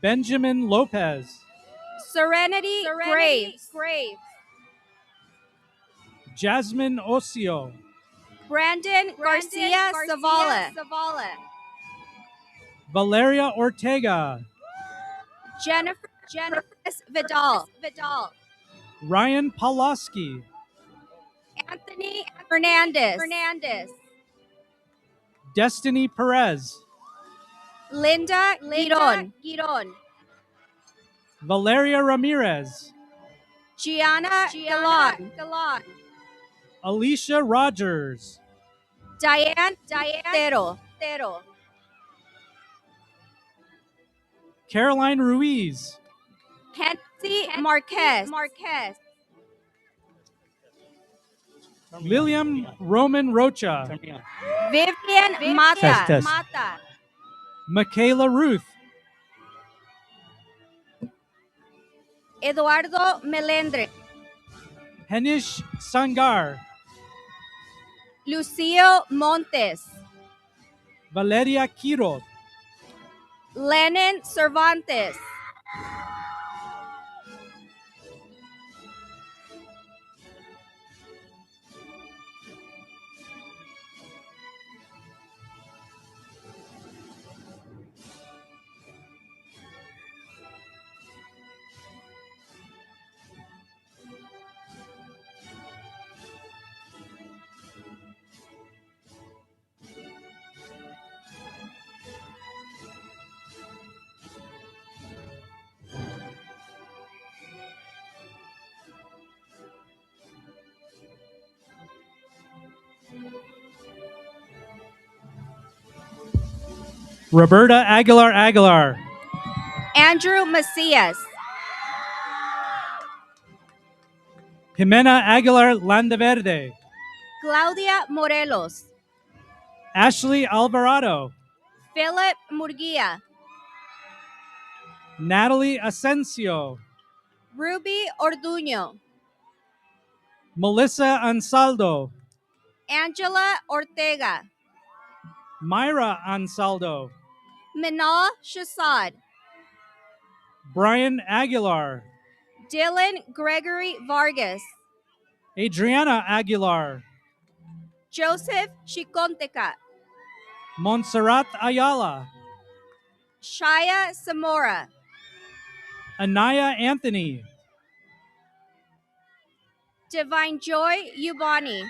Benjamin Lopez, Serenity Graves. Jasmine Osio, Brandon Garcia Zavala. Valeria Ortega, Jennifer Vidal. Ryan Pawlowski, Anthony Hernandez. Destiny Perez, Linda Giron. Valeria Ramirez, Gianna Galon. Alicia Rogers, Diane Tero. Caroline Ruiz, Hennessy Marquez. Lilian Roman Rocha, Vivian Mata. Test. Michaela Ruth, Eduardo Melendre. Henish Sangar, Lucio Montes. Valeria Quiro, Lenin Cervantes. Roberta Aguilar, Andrew Macias. Jimena Aguilar Landaverde, Claudia Morelos. Ashley Alvarado, Philip Murguia. Natalie Asensio, Ruby Orduño. Melissa Ansaldo, Angela Ortega. Myra Ansaldo, Minal Shasad. Brian Aguilar, Dylan Gregory Vargas. Adriana Aguilar, Joseph Chiconteca. Montserrat Ayala, Shaya Zamora. Anaya Anthony, Divine Joy Ubani,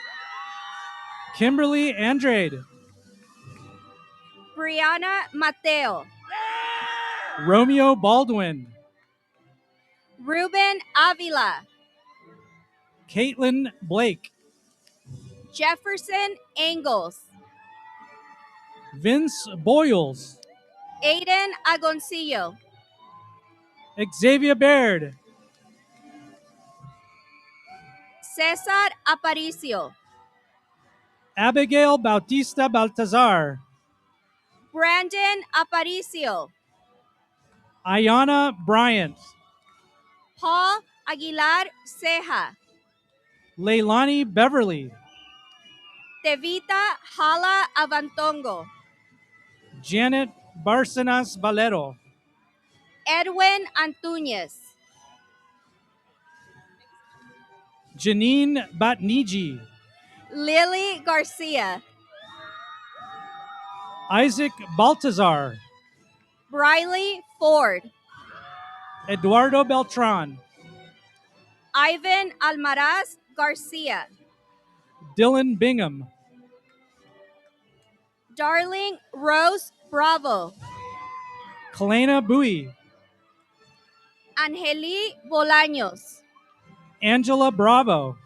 Kimberly Andrade, Brianna Mateo, Romeo Baldwin, Ruben Avila, Caitlin Blake, Jefferson Engels, Vince Boyles, Aiden Agoncillo, Xavier Baird, Cesar Aparicio, Abigail Bautista Baltazar, Brandon Aparicio, Ayana Bryant, Paul Aguilar Ceja, Leilani Beverly, Tevita Hala Avantongo, Janet Barcenas Valero, Edwin Antuñez, Janine Batniji, Lily Garcia, Isaac Baltazar, Briley Ford, Eduardo Beltran, Ivan Almaraz Garcia, Dylan Bingham, Darling Rose Bravo, Kalena Bowie, Angeli Bolaños, Angela Bravo,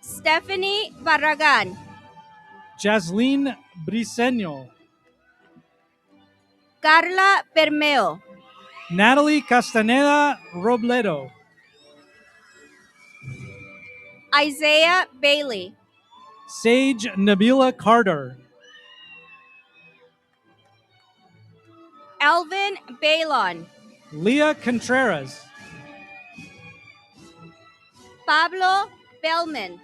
Stephanie Barragan, Jasleen Briseño, Carla Bermeo, Natalie Castaneda Robledo, Isaiah Bailey, Sage Nabila Carter, Elvin Balon, Leah Contreras, Pablo Bellman,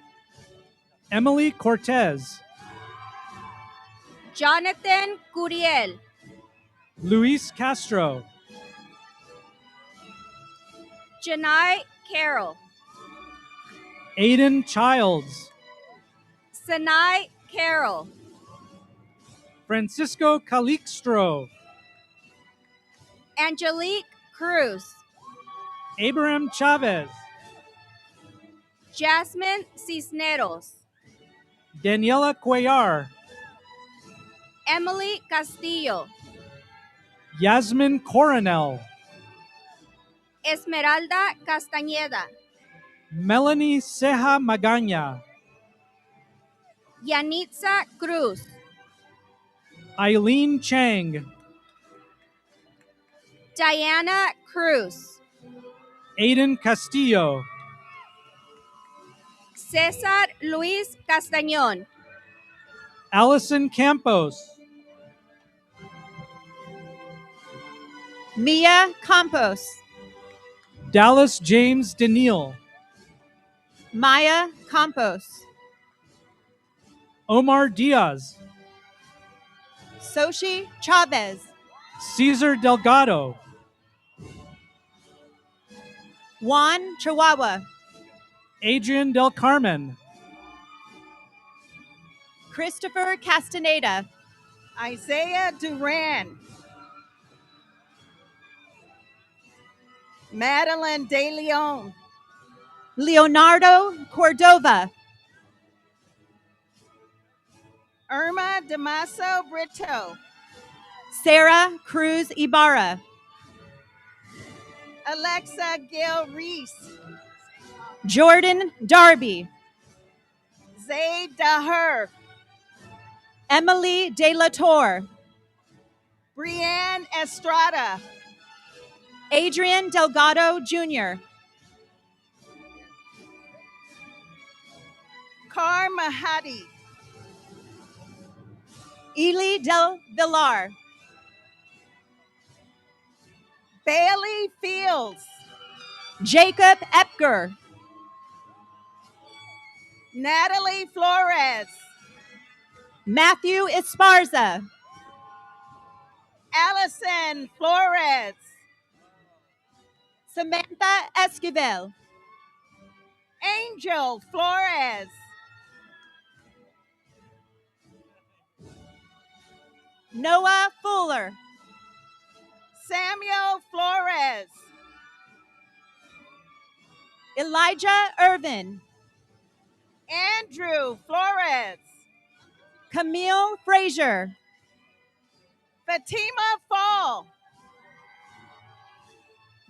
Emily Cortez, Jonathan Curiel, Luis Castro, Janai Carroll, Aiden Childs, Sanai Carroll, Francisco Calixtro, Angelique Cruz, Abraham Chavez, Jasmine Cisneros, Daniela Cuellar, Emily Castillo, Yasmin Coronel, Esmeralda Castañeda, Melanie Ceja Magaña, Yanitza Cruz, Eileen Chang, Diana Cruz, Aiden Castillo, César Luis Castañón, Allison Campos, Mia Campos, Dallas James Daniil, Maya Campos, Omar Diaz, Soshi Chavez, Cesar Delgado, Juan Chihuahua, Adrian Del Carmen, Christopher Castaneda, Isaiah Duran, Madeline De Leon, Leonardo Cordova, Irma Damaso Brito, Sarah Cruz Ibarra, Alexa Gil Reese, Jordan Darby, Zayd Daher, Emily De La Torre, Brianne Estrada, Adrian Delgado Jr., Car Mahadi, Ely Del Villar, Bailey Fields, Jacob Epger, Natalie Flores, Matthew Esparza, Allison Flores, Samantha Esquivel, Angel Flores, Noah Fuller, Samuel Flores. Elijah Irvin, Andrew Flores. Camille Frazier, Fatima Fall.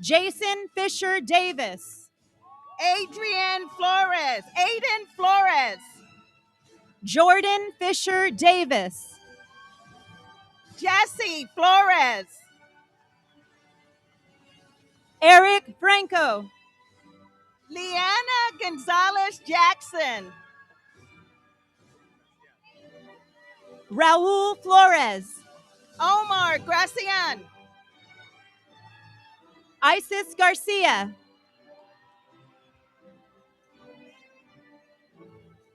Jason Fisher Davis, Adrian Flores. Aiden Flores. Jordan Fisher Davis, Jesse Flores. Eric Franco, Liana Gonzalez Jackson. Raul Flores, Omar Gracian. Isis Garcia,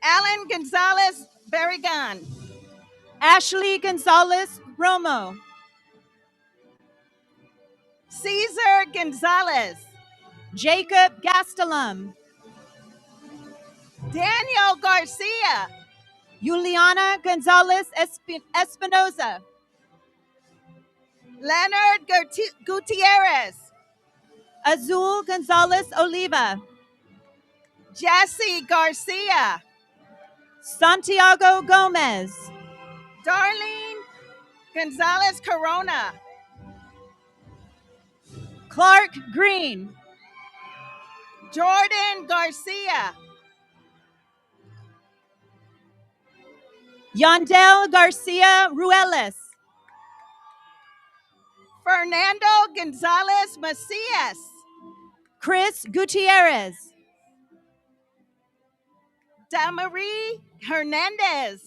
Alan Gonzalez Barrigan. Ashley Gonzalez Romo, Cesar Gonzalez. Jacob Gastelum, Daniel Garcia. Juliana Gonzalez Espinoza, Leonard Gutierrez. Azul Gonzalez Oliva, Jesse Garcia. Santiago Gomez, Darlene Gonzalez Corona. Clark Green, Jordan Garcia. Yandel Garcia Ruelas, Fernando Gonzalez Macias. Chris Gutierrez, Damarie Hernandez.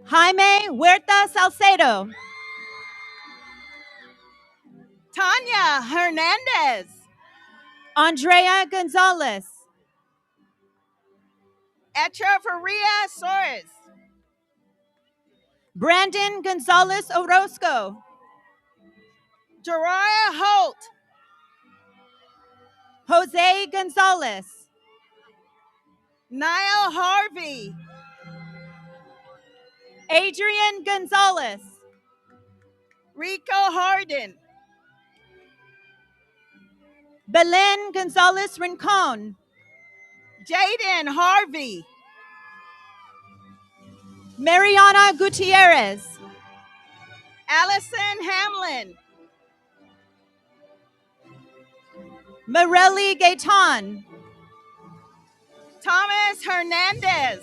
Jaime Huerta Salcedo, Tanya Hernandez. Andrea Gonzalez, Echeverria Soares. Brandon Gonzalez Orozco, Jariah Holt. Jose Gonzalez, Niall Harvey. Adrian Gonzalez, Rico Harden. Belen Gonzalez Rincon, Jaden Harvey. Mariana Gutierrez, Allison Hamlin. Morelli Gaitan, Thomas Hernandez.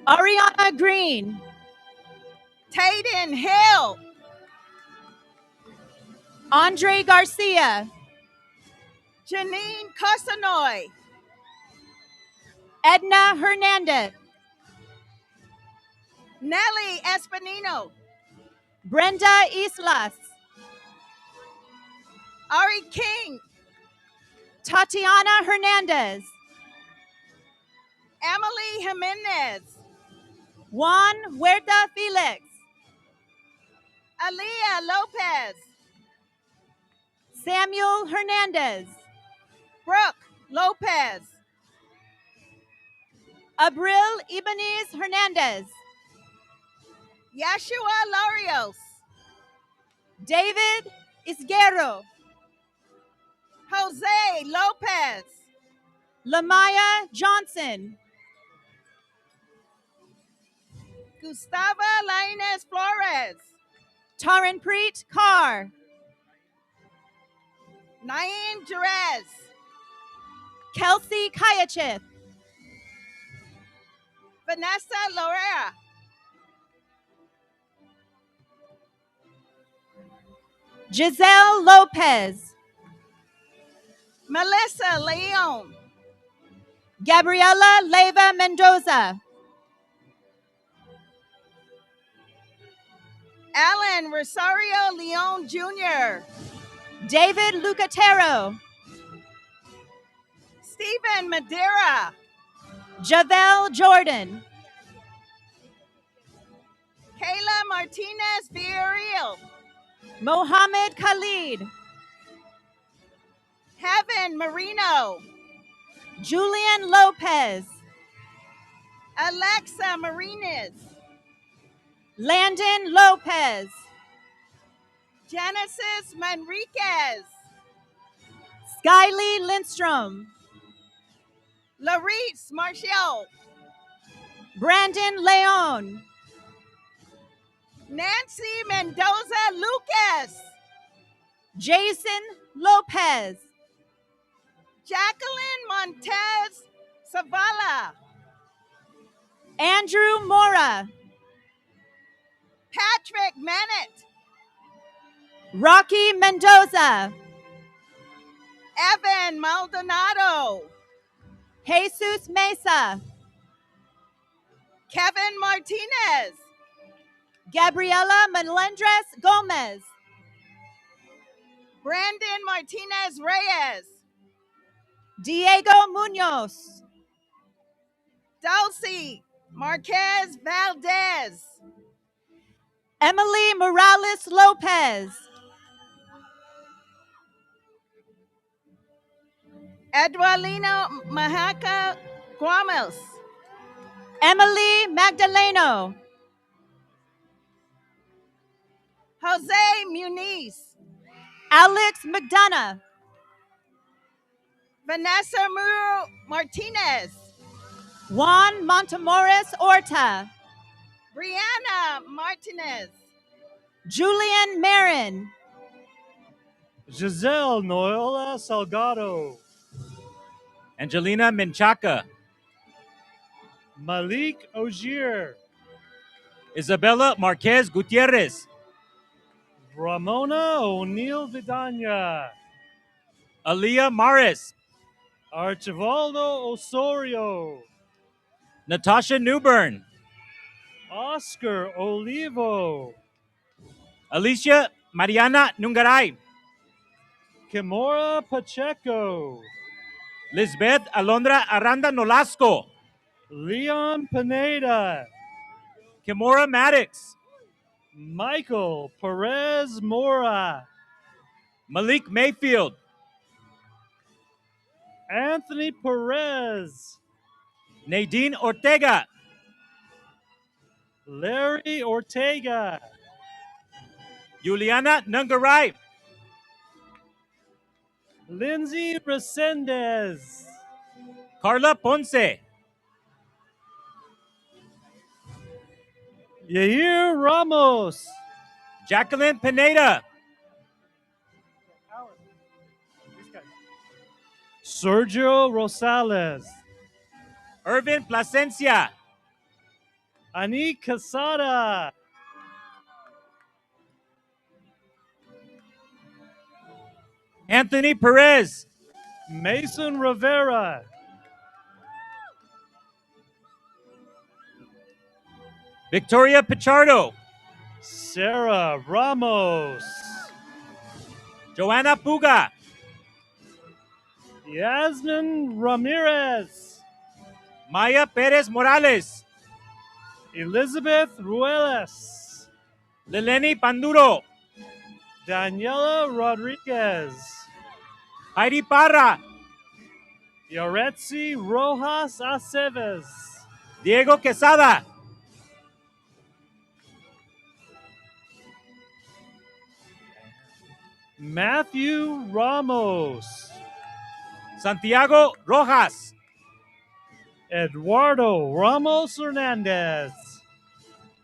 Ariana Green, Tayden Hill. Andre Garcia, Janine Cosanoy. Edna Hernandez, Nelly Espinino. Brenda Islas, Ari King. Tatiana Hernandez, Emily Jimenez. Juan Huerta Felix, Aaliyah Lopez. Samuel Hernandez, Brooke Lopez. Abril Ibanez Hernandez, Yashua Larios. David Isguero, Jose Lopez. Lamaya Johnson, Gustava Lainez Flores. Taranpreet Kaur, Naeem Jerez. Kelsey Kayachith, Vanessa Lorea. Giselle Lopez, Melissa Leon. Gabriela Leyva Mendoza, Alan Rosario Leon Jr. David Lucatero, Stephen Madeira. Javel Jordan, Kayla Martinez Villarreal. Mohammed Khalid, Heaven Marino. Julian Lopez, Alexa Marines. Landon Lopez. Genesis Manriquez. Skyly Lindstrom. Larice Marshall. Brandon Leon. Nancy Mendoza Lucas. Jason Lopez. Jacqueline Montez Zavala. Andrew Mora. Patrick Mannett. Rocky Mendoza. Evan Maldonado. Jesus Mesa. Kevin Martinez. Gabriela Melendres Gomez. Brandon Martinez Reyes. Diego Munoz. Dulcie Marquez Valdez. Emily Morales Lopez. Eduardo Mahaca Guamas. Emily Magdaleno. Jose Muniz. Alex McDonough. Vanessa Muro Martinez. Juan Montemores Orta. Brianna Martinez. Julian Marin. Giselle Noyola Salgado. Angelina Menchaca. Malik Ogier. Isabella Marquez Gutierrez. Ramona O'Neill Vidania. Aaliyah Maris. Archivaldo Osorio. Natasha Newburn. Oscar Olivo. Alicia Mariana Nungaray. Kimora Pacheco. Lisbeth Alondra Aranda Nolasco. Leon Pineda. Kimora Maddox. Michael Perez Mora. Malik Mayfield. Anthony Perez. Nadine Ortega. Larry Ortega. Juliana Nungaray. Lindsay Resendez. Carla Ponce. Yair Ramos. Jacqueline Pineda. Sergio Rosales. Irvin Plasencia. Ani Casada. Anthony Perez. Mason Rivera. Victoria Pichardo. Sarah Ramos. Joanna Puga. Yasmin Ramirez. Maya Perez Morales. Elizabeth Ruelas. Leleni Panduro. Daniela Rodriguez. Heidi Parra. Yoretzi Rojas Aceves. Diego Quesada. Matthew Ramos. Santiago Rojas. Eduardo Ramos Hernandez.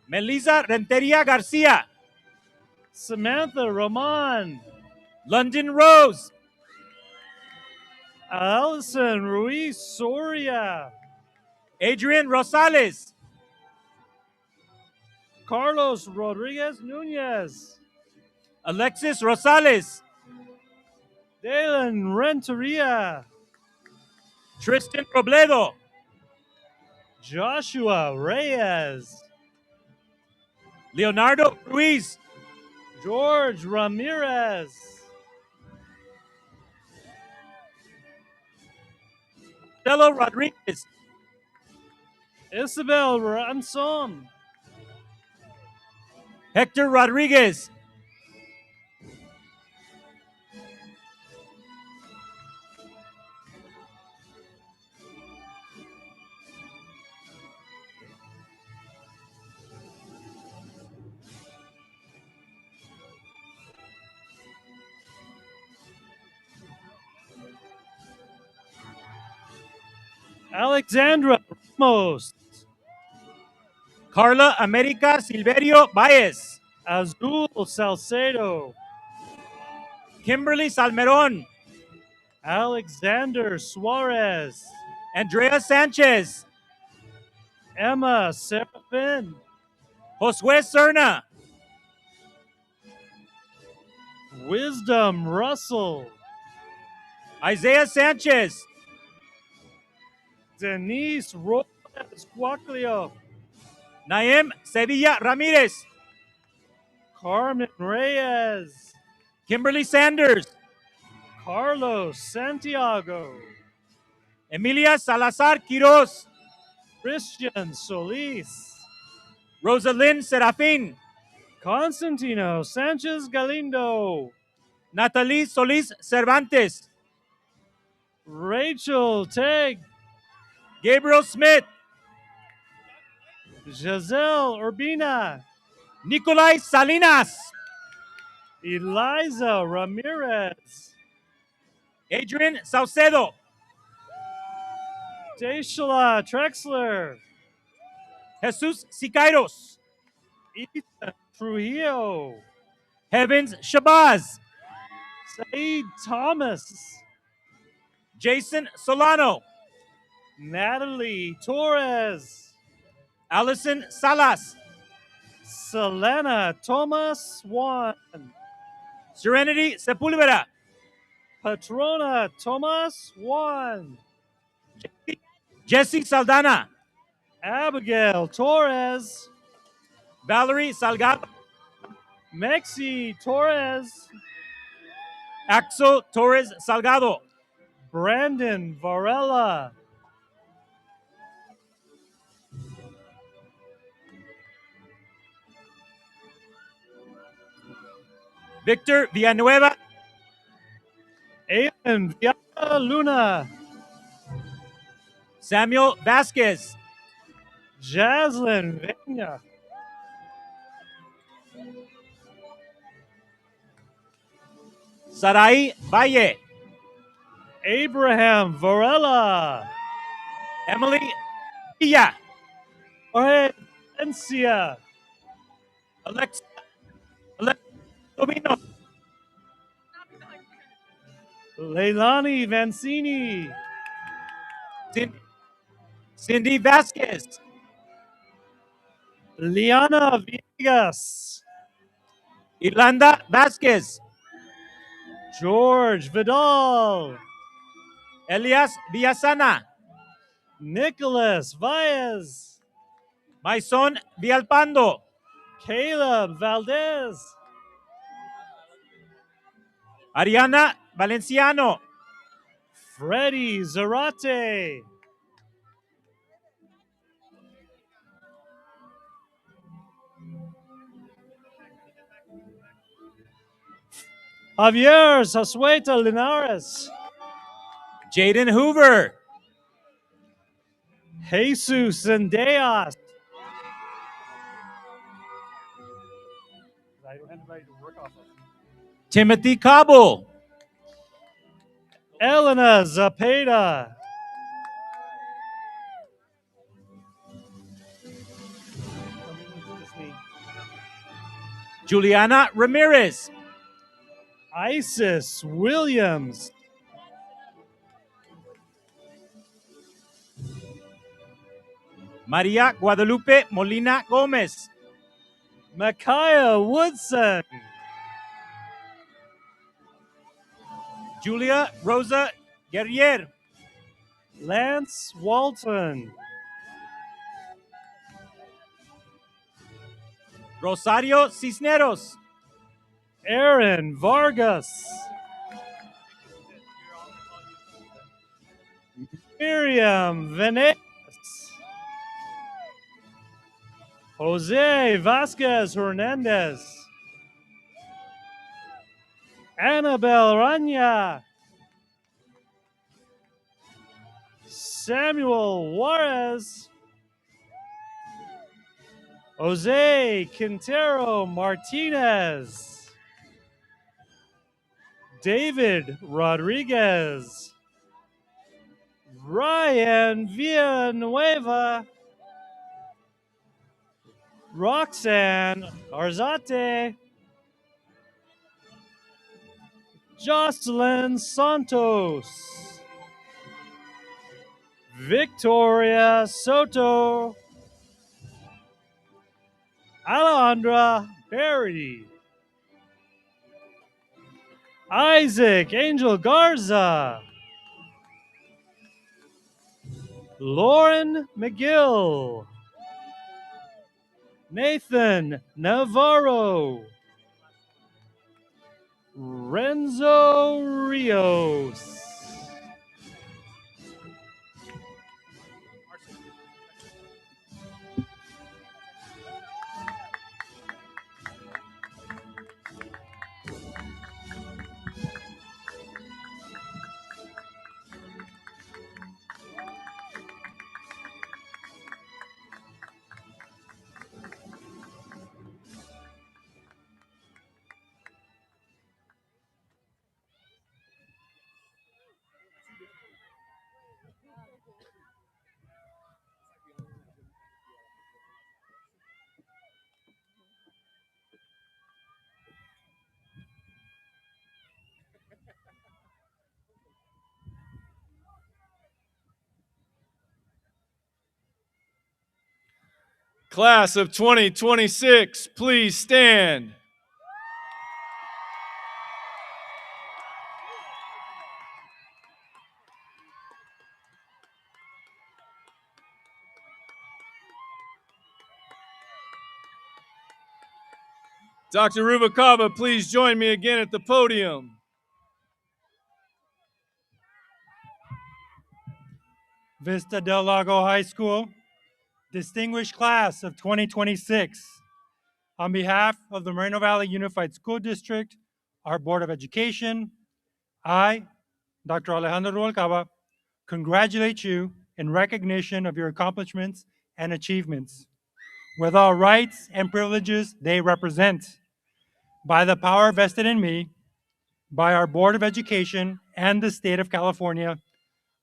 Melissa Renteria Garcia. Samantha Roman. London Rose. Alison Ruiz Soria. Adrian Rosales. Carlos Rodriguez Nunez. Alexis Rosales. Dalen Renteria. Tristan Robledo. Joshua Reyes. Leonardo Ruiz. George Ramirez. Marcelo Rodriguez. Isabel Ransom. Hector Rodriguez. Alexandra Ramos. Carla America Silverio Baez. Azul Salcedo. Kimberly Salmeron. Alexander Suarez. Andrea Sanchez. Emma Serafin. Josue Serna. Wisdom Russell. Isaiah Sanchez. Denise Robles Guaclio. Naim Sevilla Ramirez. Carmen Reyes. Kimberly Sanders. Carlos Santiago. Emilia Salazar Quiroz. Christian Solis. Rosalind Serafin. Constantino Sanchez Galindo. Natalie Solis Cervantes. Rachel Teg. Gabriel Smith. Giselle Urbina. Nicolai Salinas. Eliza Ramirez. Adrian Saucedo. Teshla Trexler. Jesus Sicairos. Ethan Trujillo. Heavens Shabazz. Saeed Thomas. Jason Solano. Natalie Torres. Allison Salas. Selena Thomas Juan. Serenity Sepulveda. Patrona Thomas Juan. Jesse Saldana. Abigail Torres. Valerie Salgado. Mexi Torres. Axel Torres Salgado. Brandon Varela. Victor Villanueva. Aiden Viana Luna. Samuel Vasquez. Jaslyn Vena. Sarai Valle. Abraham Varela. Emily Villa. Jorge Valencia. Alexa Domino. Leilani Vancini. Cindy Vasquez. Liana Villegas. Irlanda Vasquez. George Vidal. Elias Villasana. Nicholas Valles. Maison Villalpando. Caleb Valdez. Ariana Valenciano. Freddie Zarate. Javier Sasueta Linares. Jaden Hoover. Jesus Zendeas. Timothy Cabo. Elena Zapata. Juliana Ramirez. Isis Williams. Maria Guadalupe Molina Gomez. Micaiah Woodson. Julia Rosa Guerrier. Lance Walton. Rosario Cisneros. Aaron Vargas. Miriam Venegas. Jose Vasquez Hernandez. Annabelle Rania. Samuel Juarez. Jose Quintero Martinez. David Rodriguez. Ryan Villanueva, Roxanne Arzate, Jocelyn Santos, Victoria Soto, Alejandra Berry, Isaac Angel Garza, Lauren McGill, Nathan Navarro, Renzo Rios. Class of 2026, please stand. Dr. Rubalcaba, please join me again at the podium. Vista del Lago High School, distinguished class of 2026. On behalf of the Moreno Valley Unified School District, our Board of Education, I, Dr. Alejandro Rubalcaba, congratulate you in recognition of your accomplishments and achievements, with all rights and privileges they represent. By the power vested in me, by our Board of Education and the state of California,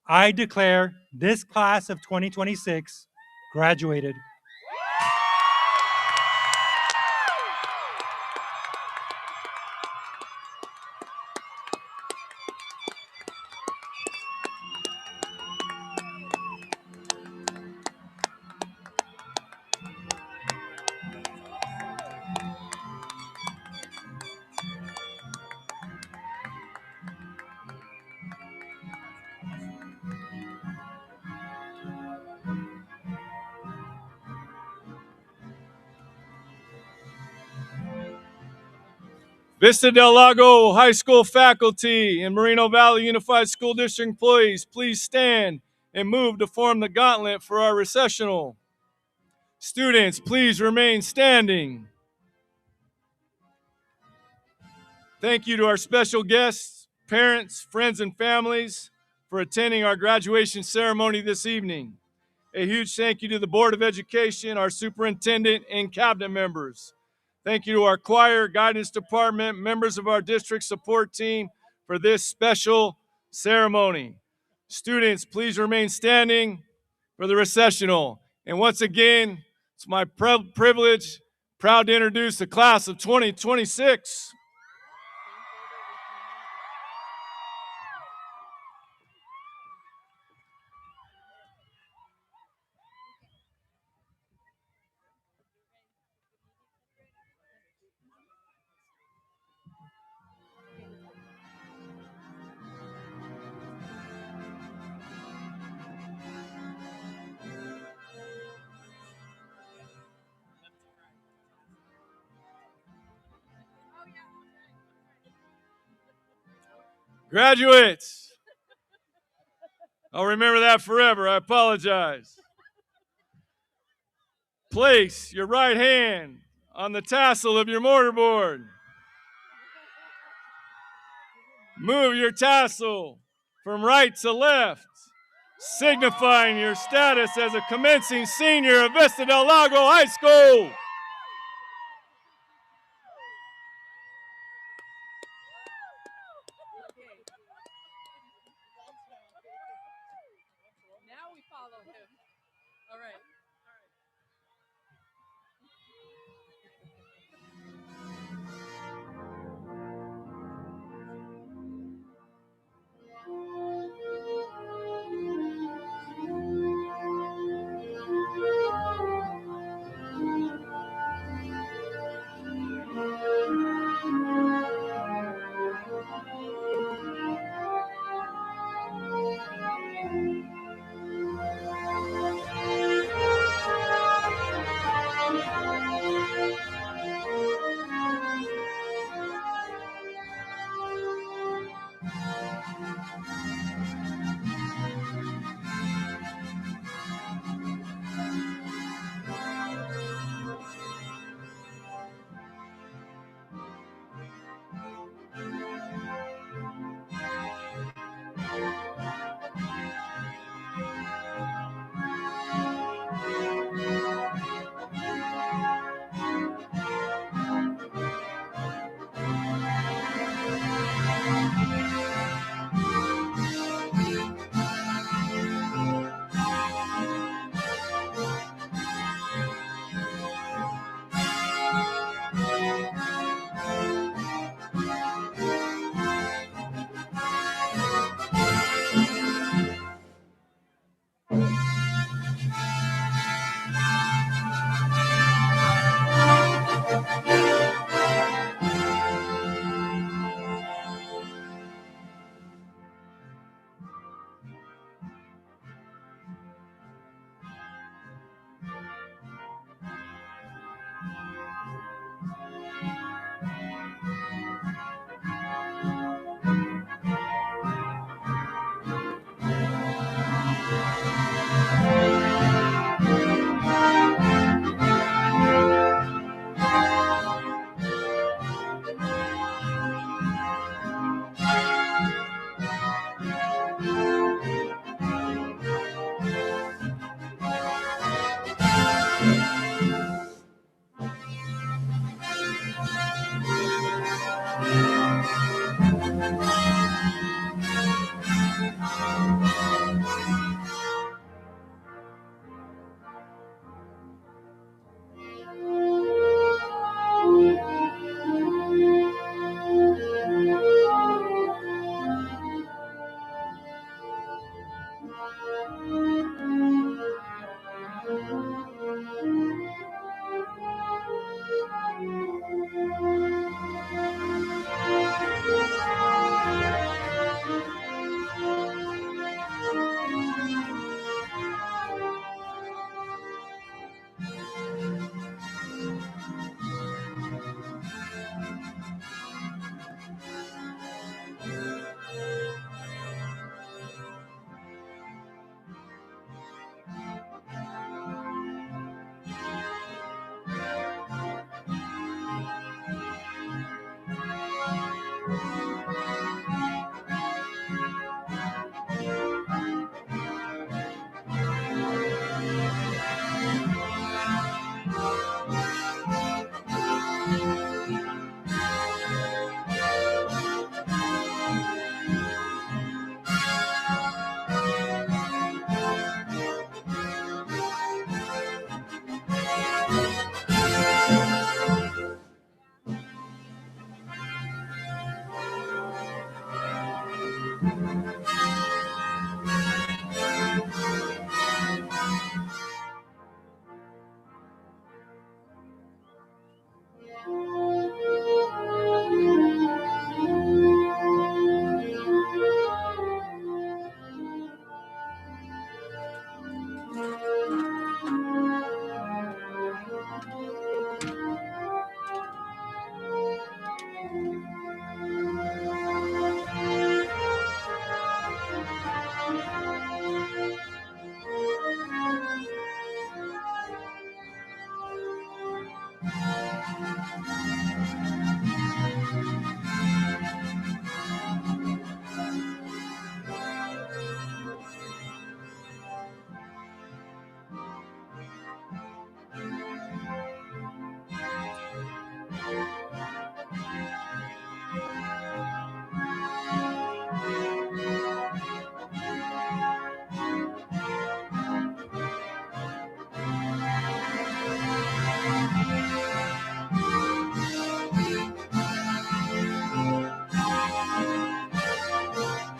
I declare this class of 2026 graduated. Vista del Lago High School faculty and Moreno Valley Unified School District employees, please stand and move to form the gauntlet for our recessional. Students, please remain standing. Thank you to our special guests, parents, friends, and families for attending our graduation ceremony this evening. A huge thank you to the Board of Education, our superintendent, and cabinet members. Thank you to our choir, guidance department, members of our district support team for this special ceremony. Students, please remain standing for the recessional. And once again, it's my privilege, proud to introduce the class of 2026. Graduates, I'll remember that forever. I apologize. Place your right hand on the tassel of your mortarboard. Move your tassel from right to left, signifying your status as a commencing senior of Vista del Lago High School.